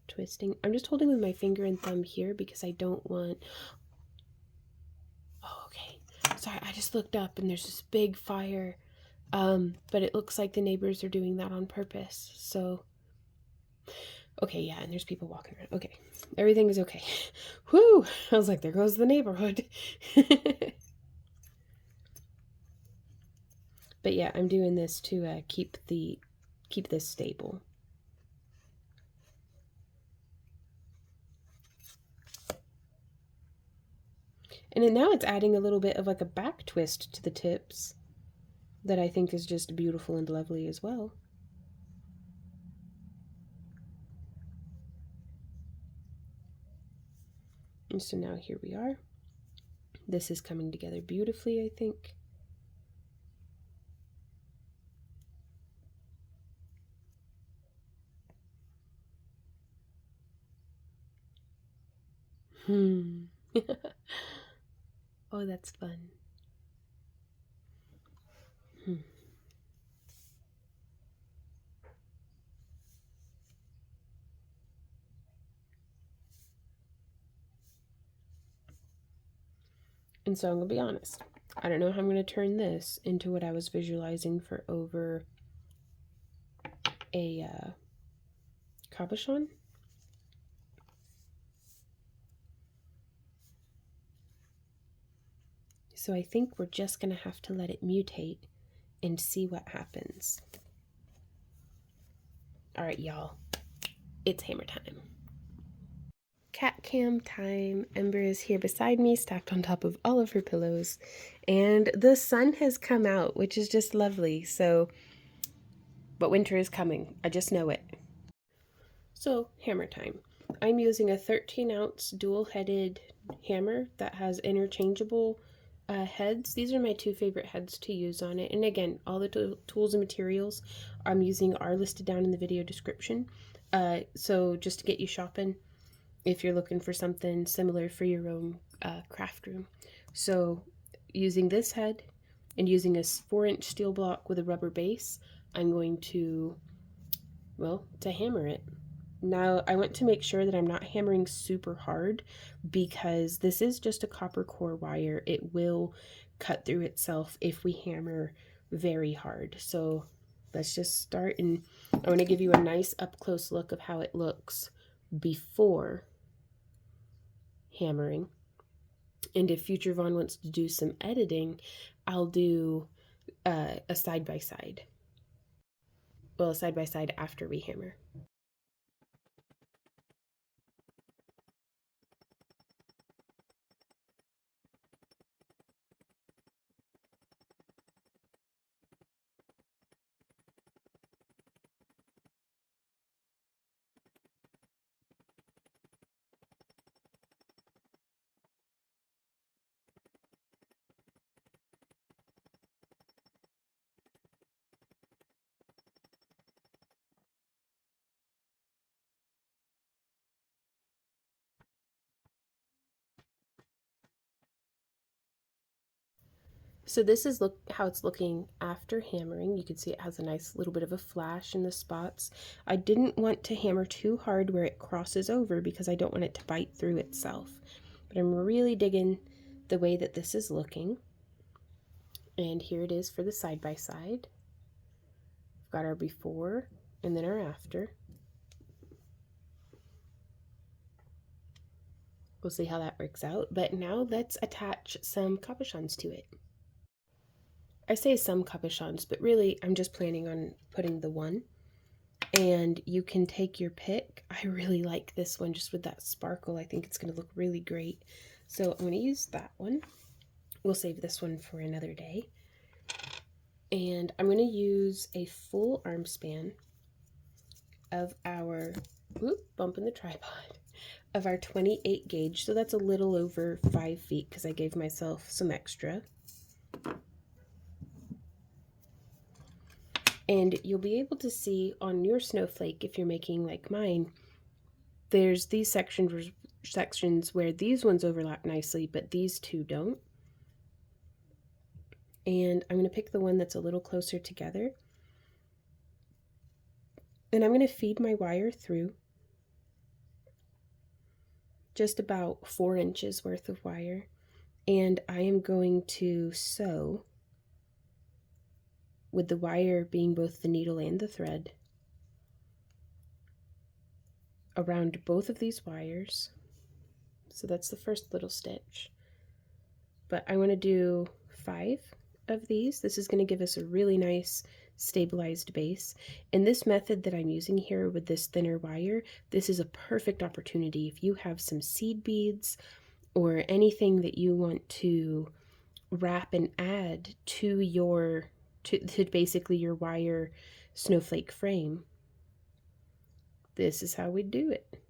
A: twisting. I'm just holding with my finger and thumb here because I don't want, oh, okay, sorry, I just looked up and there's this big fire, but it looks like the neighbors are doing that on purpose, so okay, yeah, and there's people walking around. Okay, everything is okay. Whew! I was like, there goes the neighborhood. But yeah, I'm doing this to keep this stable. And then now it's adding a little bit of like a back twist to the tips that I think is just beautiful and lovely as well. And so now here we are. This is coming together beautifully, I think. Oh, that's fun. And so I'm going to be honest. I don't know how I'm going to turn this into what I was visualizing for over a cabochon. So I think we're just going to have to let it mutate and see what happens. All right, y'all. It's hammer time. Cat cam time. Ember is here beside me, stacked on top of all of her pillows. And the sun has come out, which is just lovely. So, but winter is coming. I just know it. So, hammer time. I'm using a 13-ounce dual-headed hammer that has interchangeable heads. These are my two favorite heads to use on it. And again, all the tools and materials I'm using are listed down in the video description. So just to get you shopping if you're looking for something similar for your own craft room. So using this head and using a 4-inch steel block with a rubber base, I'm going to, well, to hammer it. Now, I want to make sure that I'm not hammering super hard because this is just a copper core wire. It will cut through itself if we hammer very hard. So let's just start, and I want to give you a nice up-close look of how it looks before hammering. And if Future Vaughn wants to do some editing, I'll do a side-by-side. Well, a side-by-side after we hammer. So this is how it's looking after hammering. You can see it has a nice little bit of a flash in the spots. I didn't want to hammer too hard where it crosses over because I don't want it to bite through itself. But I'm really digging the way that this is looking. And here it is for the side-by-side. We've got our before and then our after. We'll see how that works out, but now let's attach some capuchons to it. I say some capuchons, but really I'm just planning on putting the one. And you can take your pick. I really like this one just with that sparkle. I think it's going to look really great. So I'm going to use that one. We'll save this one for another day. And I'm going to use a full arm span of our, bump in the tripod, of our 28 gauge. So that's a little over 5 feet because I gave myself some extra. And you'll be able to see on your snowflake, if you're making like mine, there's these sections where these ones overlap nicely, but these two don't. And I'm going to pick the one that's a little closer together. And I'm going to feed my wire through just about 4 inches worth of wire. And I am going to sew with the wire being both the needle and the thread around both of these wires. So that's the first little stitch. But I want to do 5 of these. This is going to give us a really nice stabilized base. And this method that I'm using here with this thinner wire, this is a perfect opportunity if you have some seed beads or anything that you want to wrap and add to your to basically your wire snowflake frame. This is how we do it.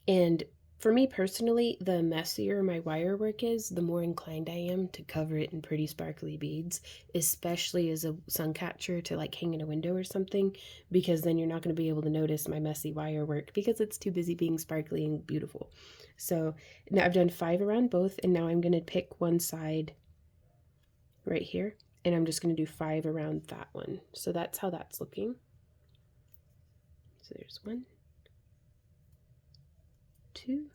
A: And for me personally, the messier my wire work is, the more inclined I am to cover it in pretty sparkly beads, especially as a sun catcher to like hang in a window or something, because then you're not going to be able to notice my messy wire work because it's too busy being sparkly and beautiful. So now I've done 5 around both, and now I'm going to pick one side right here, and I'm just going to do 5 around that one. So that's how that's looking. So there's 1, 2,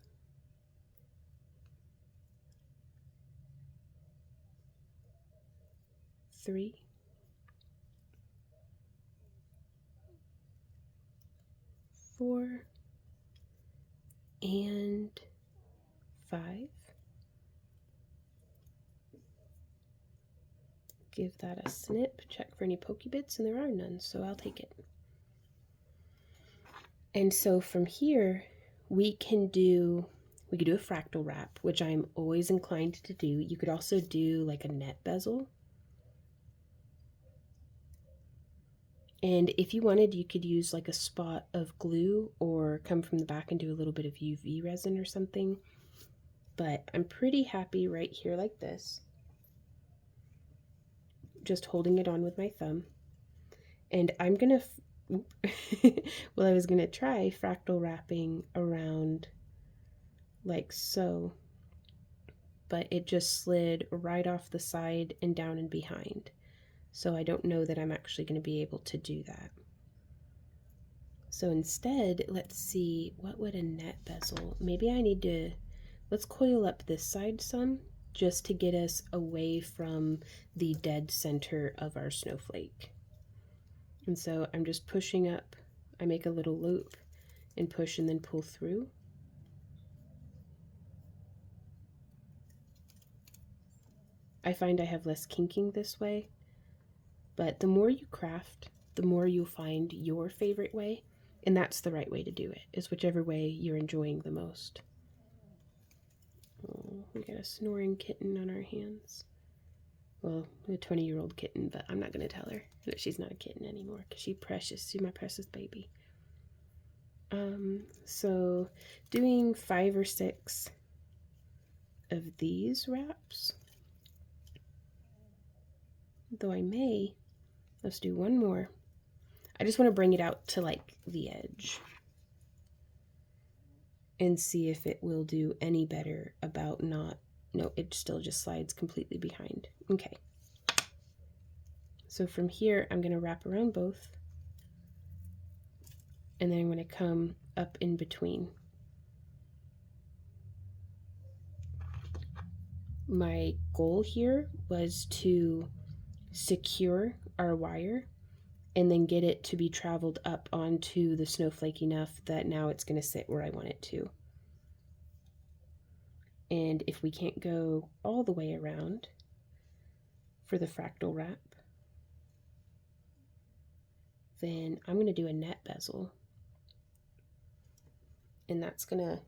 A: 3, 4, and 5. Give that a snip, check for any pokey bits, and there are none, so I'll take it. And so from here, we could do a fractal wrap, which I'm always inclined to do. You could also do like a net bezel. And if you wanted, you could use like a spot of glue or come from the back and do a little bit of UV resin or something. But I'm pretty happy right here like this, just holding it on with my thumb. And I'm gonna, well, I was gonna try fractal wrapping around like so, but it just slid right off the side and down and behind. So I don't know that I'm actually going to be able to do that. So instead, let's see, what would a net bezel? Maybe I need to, let's coil up this side some just to get us away from the dead center of our snowflake. And so I'm just pushing up, I make a little loop and push and then pull through. I find I have less kinking this way, but the more you craft, the more you'll find your favorite way, and that's the right way to do it, is whichever way you're enjoying the most. Oh, we got a snoring kitten on our hands. Well, a 20-year-old kitten, but I'm not going to tell her that she's not a kitten anymore because she's precious. She's my precious baby. So doing 5 or 6 of these wraps, though I may, let's do one more. I just want to bring it out to like the edge and see if it will do any better about not, no, it still just slides completely behind. Okay. So from here, I'm going to wrap around both, and then I'm going to come up in between. My goal here was to secure our wire and then get it to be traveled up onto the snowflake enough that now it's going to sit where I want it to. And if we can't go all the way around for the fractal wrap, then I'm going to do a net bezel. And that's going to,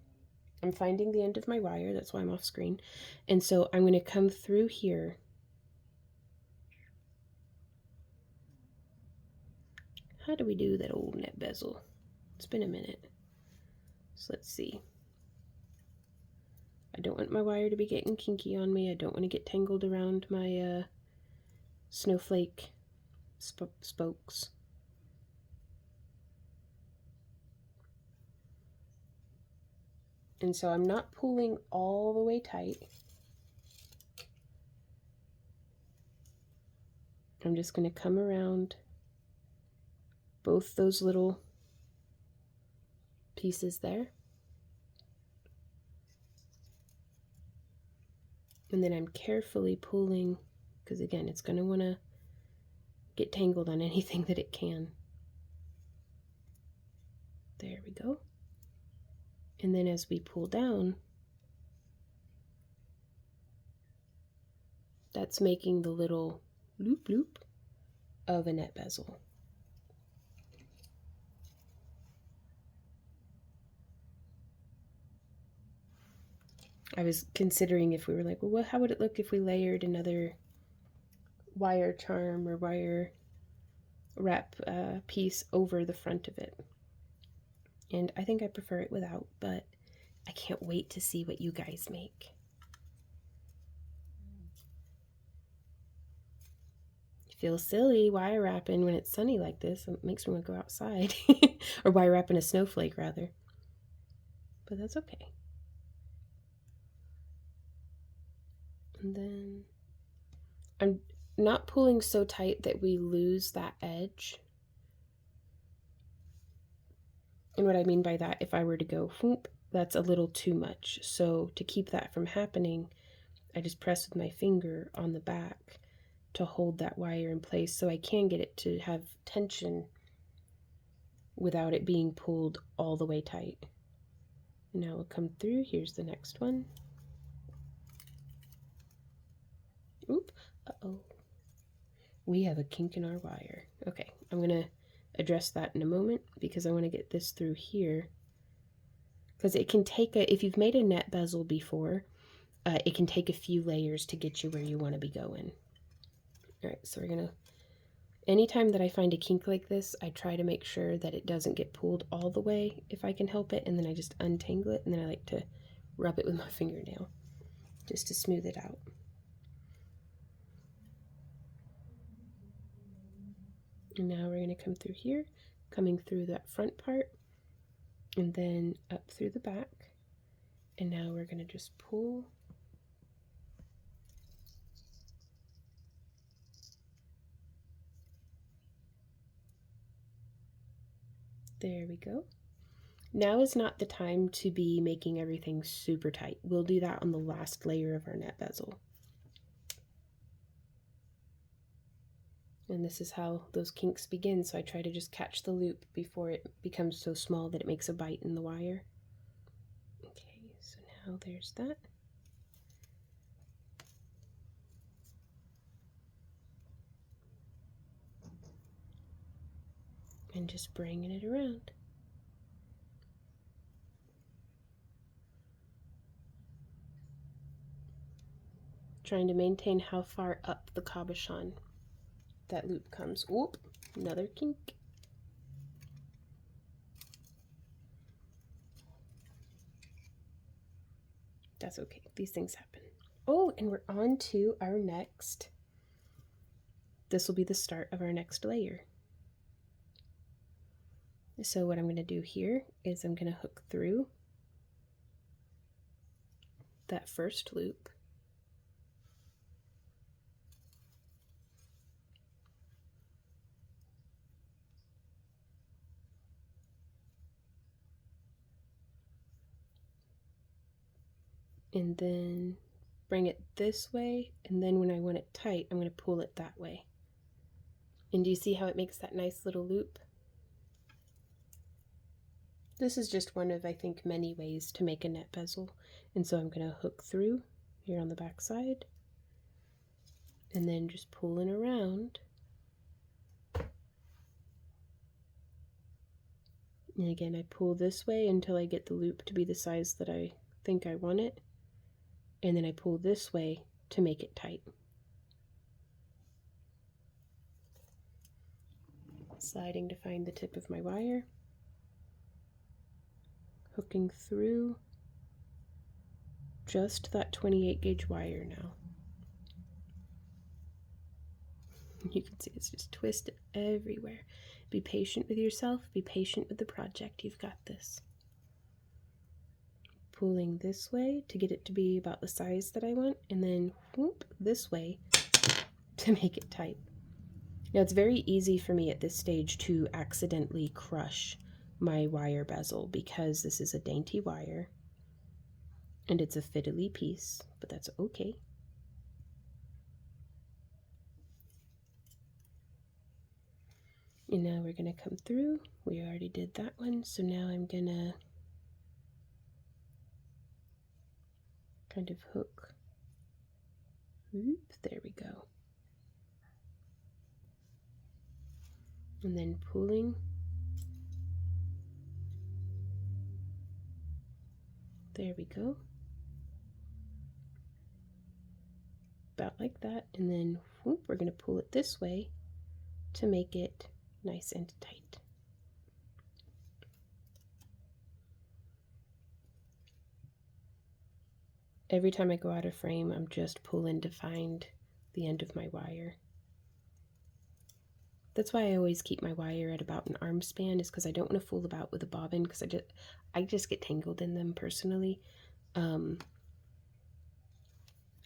A: I'm finding the end of my wire, that's why I'm off screen. And so I'm going to come through here. How do we do that old net bezel? It's been a minute. So let's see. I don't want my wire to be getting kinky on me. I don't want to get tangled around my snowflake spokes. And so I'm not pulling all the way tight. I'm just going to come around both those little pieces there. And then I'm carefully pulling, because again, it's going to want to get tangled on anything that it can. There we go. And then as we pull down, that's making the little loop loop of a net bezel. I was considering if we were like, well, how would it look if we layered another wire charm or wire wrap piece over the front of it. And I think I prefer it without, but I can't wait to see what you guys make. It feels silly wire wrapping when it's sunny like this. It makes me want to go outside. Or wire wrapping a snowflake, rather. But that's okay. And then I'm not pulling so tight that we lose that edge. And what I mean by that, if I were to go whoop, that's a little too much. So to keep that from happening, I just press with my finger on the back to hold that wire in place so I can get it to have tension without it being pulled all the way tight. Now we'll come through. Here's the next one. Oop, uh-oh. We have a kink in our wire. Okay, I'm going to address that in a moment because I want to get this through here. Because it can take if you've made a net bezel before, it can take a few layers to get you where you want to be going. All right, so we're going to, anytime that I find a kink like this, I try to make sure that it doesn't get pulled all the way if I can help it, and then I just untangle it, and then I like to rub it with my fingernail just to smooth it out. And now we're going to come through here, coming through that front part, and then up through the back. And now we're going to just pull. There we go. Now is not the time to be making everything super tight. We'll do that on the last layer of our net bezel. And this is how those kinks begin, so I try to just catch the loop before it becomes so small that it makes a bite in the wire. Okay, so now there's that. And just bringing it around. Trying to maintain how far up the cabochon that loop comes. Oop, another kink. That's okay, these things happen. Oh, and we're on to our next. This will be the start of our next layer. So what I'm going to do here is I'm going to hook through that first loop. And then bring it this way, and then when I want it tight, I'm going to pull it that way. And do you see how it makes that nice little loop? This is just one of, I think, many ways to make a net bezel. And so I'm going to hook through here on the back side, and then just pulling around. And again, I pull this way until I get the loop to be the size that I think I want it. And then I pull this way to make it tight. Sliding to find the tip of my wire. Hooking through just that 28 gauge wire now. You can see it's just twisted everywhere. Be patient with yourself, be patient with the project, you've got this. Pulling this way to get it to be about the size that I want, and then whoop, this way to make it tight. Now it's very easy for me at this stage to accidentally crush my wire bezel because this is a dainty wire and it's a fiddly piece, but that's okay. And now we're going to come through. We already did that one, so now I'm going to kind of hook. Oop, there we go. And then pulling. There we go. About like that, and then whoop, we're going to pull it this way to make it nice and tight. Every time I go out of frame, I'm just pulling to find the end of my wire. That's why I always keep my wire at about an arm span, is because I don't want to fool about with a bobbin, because I just get tangled in them personally. And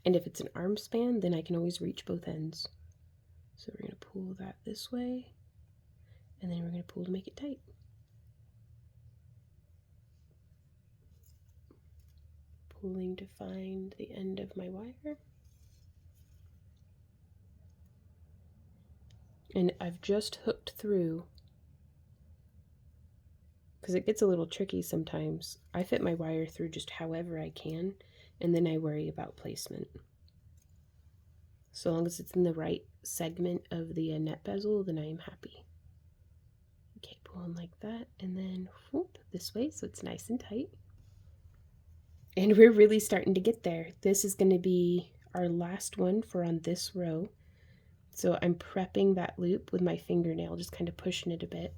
A: if it's an arm span, then I can always reach both ends. So we're going to pull that this way, and then we're going to pull to make it tight. Pulling to find the end of my wire. And I've just hooked through, because it gets a little tricky sometimes. I fit my wire through just however I can, and then I worry about placement. So long as it's in the right segment of the net bezel, then I am happy. Okay, pulling like that, and then whoop, this way so it's nice and tight. And we're really starting to get there. This is going to be our last one for on this row. So I'm prepping that loop with my fingernail, just kind of pushing it a bit.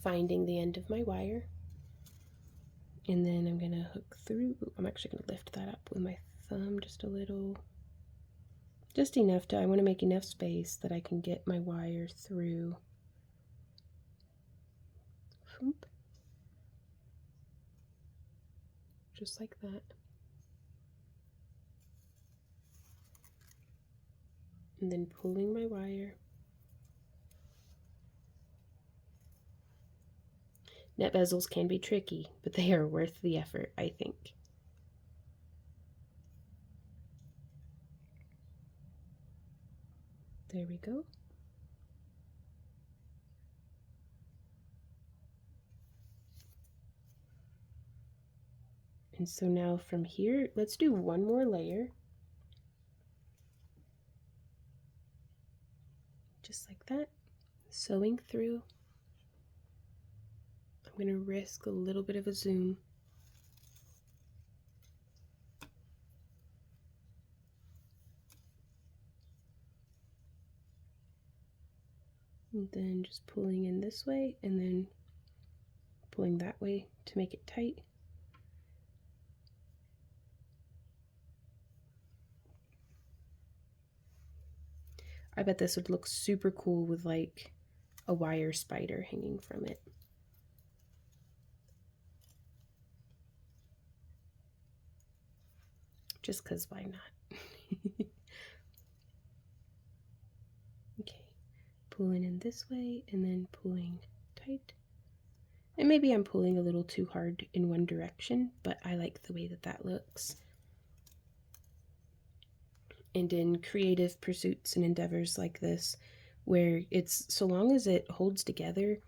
A: Finding the end of my wire. And then I'm going to hook through. Ooh, I'm actually going to lift that up with my thumb just a little. Just enough to, I want to make enough space that I can get my wire through. Whoop. Just like that. And then pulling my wire. Net bezels can be tricky, but they are worth the effort, I think. There we go. And so now from here, let's do one more layer. Just like that. Sewing through. I'm going to risk a little bit of a zoom. And then just pulling in this way and then pulling that way to make it tight. I bet this would look super cool with like a wire spider hanging from it. Just because why not? Okay, pulling in this way and then pulling tight. And maybe I'm pulling a little too hard in one direction, but I like the way that that looks. and in creative pursuits and endeavors like this, where it's so long as it holds together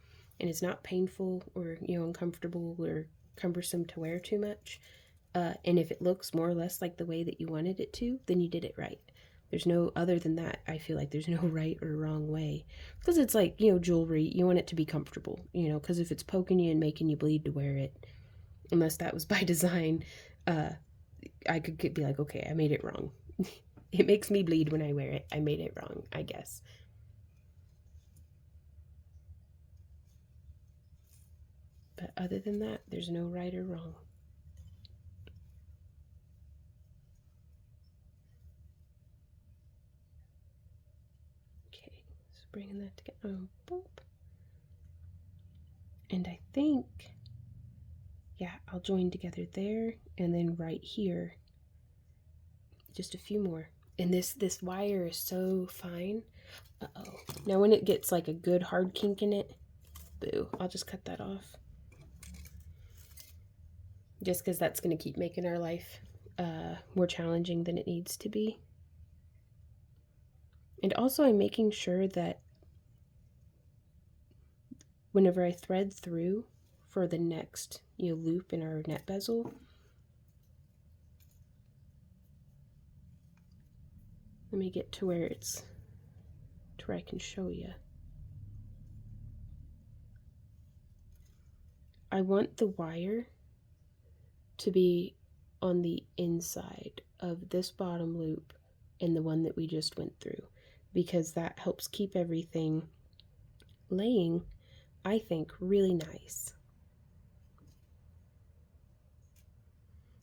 A: and it's not painful or uncomfortable or cumbersome to wear too much, and if it looks more or less like the way that you wanted it to, then you did it right. There's no other than that. I feel like there's no right or wrong way, because it's like jewelry. You want it to be comfortable, because if it's poking you and making you bleed to wear it, unless that was by design, I could be like, okay, I made it wrong. It makes me bleed when I wear it. I made it wrong, I guess. But other than that, there's no right or wrong. Okay, so bringing that together. Boop. And I think, yeah, I'll join together there and then right here. Just a few more. And this wire is so fine. Uh-oh. Now when it gets like a good hard kink in it, boo, I'll just cut that off. Just because that's going to keep making our life more challenging than it needs to be. And also I'm making sure that whenever I thread through for the next loop in our net bezel, let me get to where I can show you. I want the wire to be on the inside of this bottom loop and the one that we just went through, because that helps keep everything laying, I think, really nice.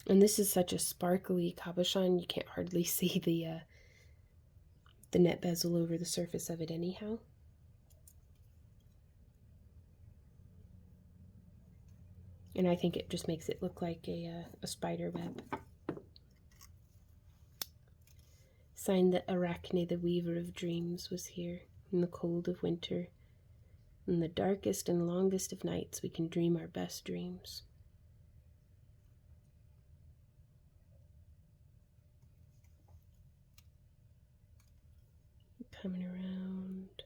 A: And this is such a sparkly cabochon, you can't hardly see the net bezel over the surface of it anyhow. And I think it just makes it look like a spider web. Sign that Arachne, the weaver of dreams, was here in the cold of winter. In the darkest and longest of nights, we can dream our best dreams. Coming around.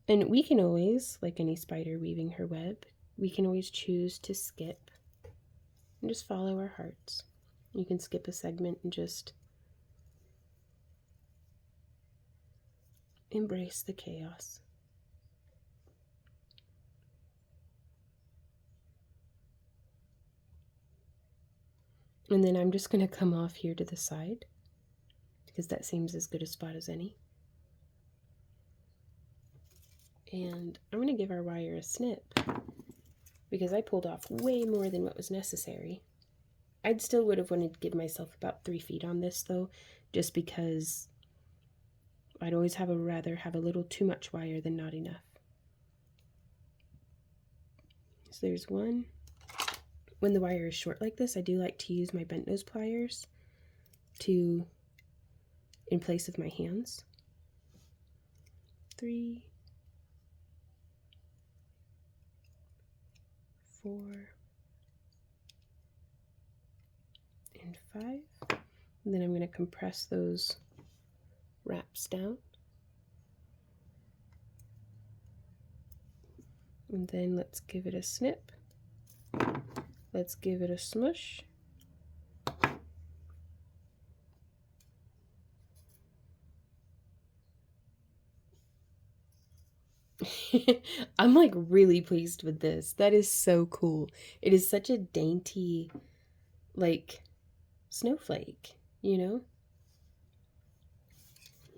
A: And we can always, like any spider weaving her web, we can always choose to skip and just follow our hearts. You can skip a segment and just embrace the chaos. And then I'm just going to come off here to the side, because that seems as good a spot as any. And I'm going to give our wire a snip, because I pulled off way more than what was necessary. I'd still would have wanted to give myself about 3 feet on this though, just because I'd always rather have a little too much wire than not enough. So there's one. When the wire is short like this, I do like to use my bent nose pliers in place of my hands. 3, 4, and 5. And then I'm going to compress those wraps down. And then let's give it a snip. Let's give it a smush. I'm like really pleased with this. That is so cool. It is such a dainty, like, snowflake,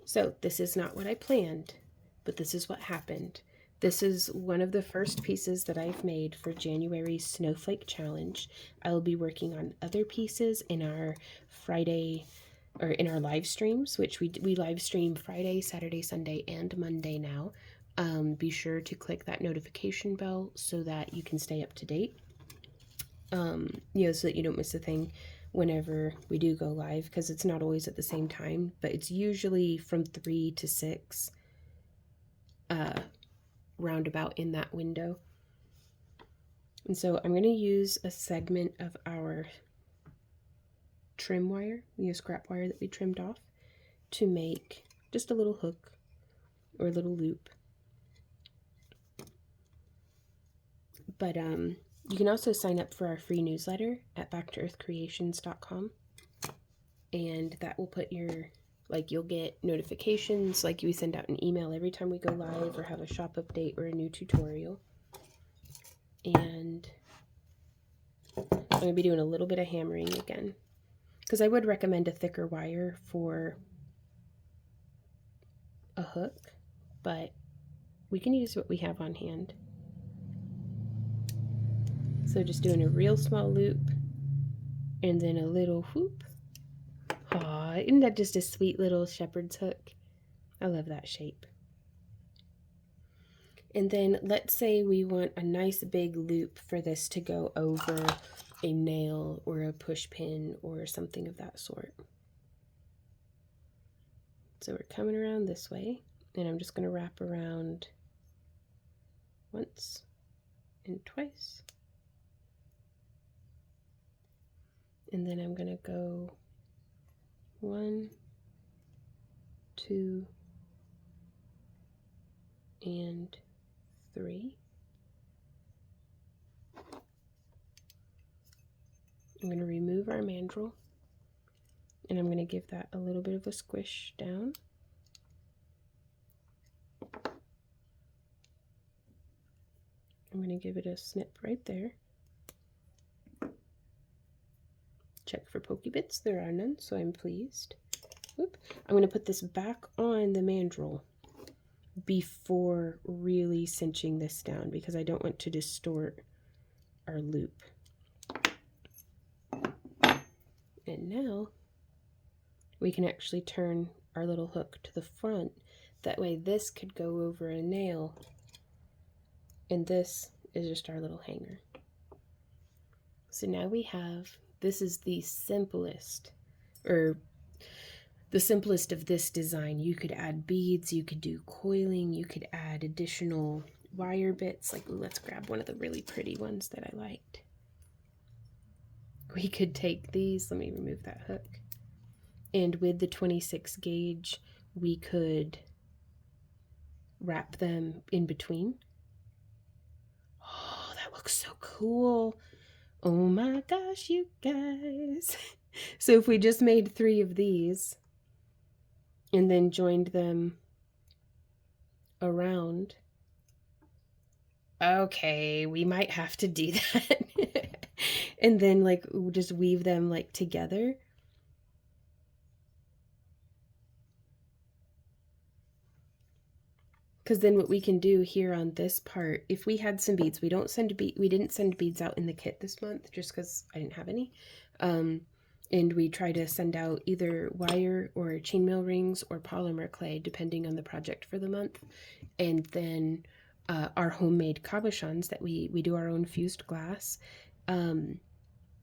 A: So this is not what I planned, but this is what happened. This is one of the first pieces that I've made for January's Snowflake Challenge. I will be working on other pieces in our Friday, or in our live streams, which we live stream Friday, Saturday, Sunday, and Monday now. Be sure to click that notification bell so that you can stay up to date. So that you don't miss a thing whenever we do go live, because it's not always at the same time, but it's usually from 3 to 6. Roundabout in that window. And so I'm going to use a segment of our trim wire, scrap wire that we trimmed off, to make just a little hook or a little loop. But you can also sign up for our free newsletter at backtoearthcreations.com, and that will put your, you'll get notifications, we send out an email every time we go live or have a shop update or a new tutorial. And I'm going to be doing a little bit of hammering again, because I would recommend a thicker wire for a hook, but we can use what we have on hand. So just doing a real small loop and then a little whoop. Aw, isn't that just a sweet little shepherd's hook? I love that shape. And then let's say we want a nice big loop for this to go over a nail or a push pin or something of that sort. So we're coming around this way, and I'm just going to wrap around once and twice. And then I'm going to go 1, 2, and 3. I'm going to remove our mandrel, and I'm going to give that a little bit of a squish down. I'm going to give it a snip right there. Check for pokey bits. There are none, so I'm pleased. Whoop. I'm going to put this back on the mandrel before really cinching this down, because I don't want to distort our loop. And now we can actually turn our little hook to the front. That way this could go over a nail, and this is just our little hanger. So now we have, this is the simplest, or the simplest of this design. You could add beads, you could do coiling, you could add additional wire bits. Let's grab one of the really pretty ones that I liked. We could take these, let me remove that hook, and with the 26 gauge, we could wrap them in between. Oh, that looks so cool. Oh my gosh, you guys. So if we just made 3 of these and then joined them around, okay, we might have to do that. And then just weave them together. Because then what we can do here on this part, if we had some beads, we didn't send beads out in the kit this month just because I didn't have any. And we try to send out either wire or chainmail rings or polymer clay, depending on the project for the month. And then our homemade cabochons that we do our own fused glass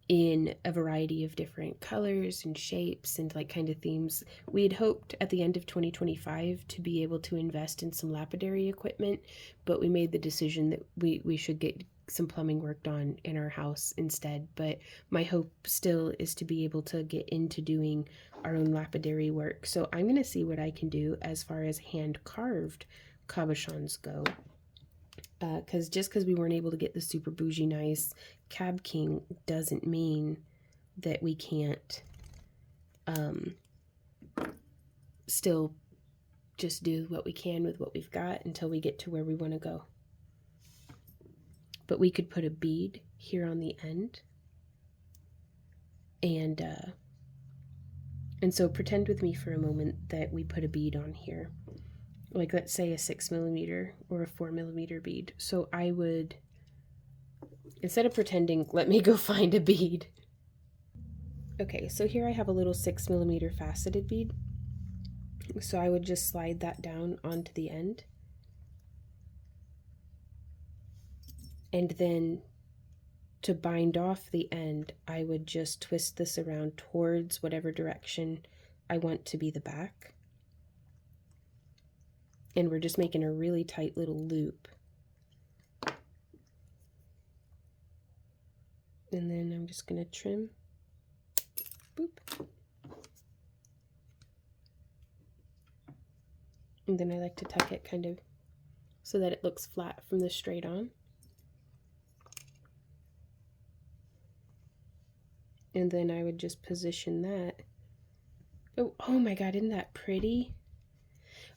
A: in a variety of different colors and shapes and kind of themes. We had hoped at the end of 2025 to be able to invest in some lapidary equipment, but we made the decision that we should get some plumbing work done in our house instead. But my hope still is to be able to get into doing our own lapidary work. So I'm going to see what I can do as far as hand carved cabochons go. Because just because we weren't able to get the super bougie nice Cab King doesn't mean that we can't still just do what we can with what we've got until we get to where we want to go. But we could put a bead here on the end, and so pretend with me for a moment that we put a bead on here. Let's say a 6mm or a 4mm bead. So I would, instead of pretending, let me go find a bead. Okay, so here I have a little 6mm faceted bead. So I would just slide that down onto the end. And then to bind off the end, I would just twist this around towards whatever direction I want to be the back. And we're just making a really tight little loop. And then I'm just going to trim. Boop. And then I like to tuck it kind of so that it looks flat from the straight on. And then I would just position that. Oh my God, isn't that pretty?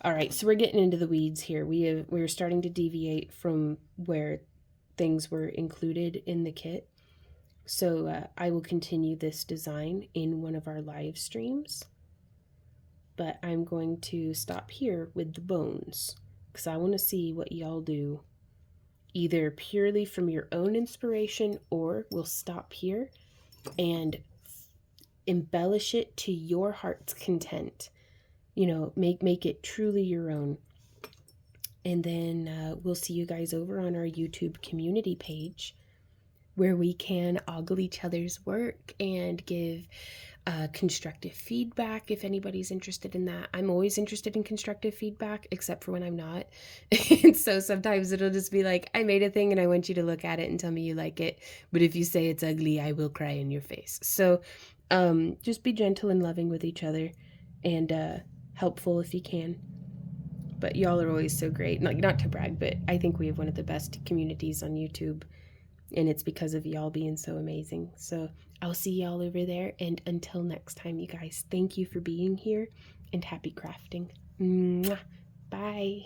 A: All right, so we're getting into the weeds here. We're starting to deviate from where things were included in the kit. So I will continue this design in one of our live streams. But I'm going to stop here with the bones because I want to see what y'all do, either purely from your own inspiration, or we'll stop here and embellish it to your heart's content. You know, make it truly your own. And then we'll see you guys over on our YouTube community page, where we can ogle each other's work and give constructive feedback if anybody's interested in that. I'm always interested in constructive feedback, except for when I'm not. And so sometimes it'll just be like, I made a thing and I want you to look at it and tell me you like it. But if you say it's ugly, I will cry in your face. So just be gentle and loving with each other, and helpful if you can. But y'all are always so great. Not to brag, but I think we have one of the best communities on YouTube. And it's because of y'all being so amazing. So I'll see y'all over there. And until next time, you guys, thank you for being here and happy crafting. Mwah. Bye.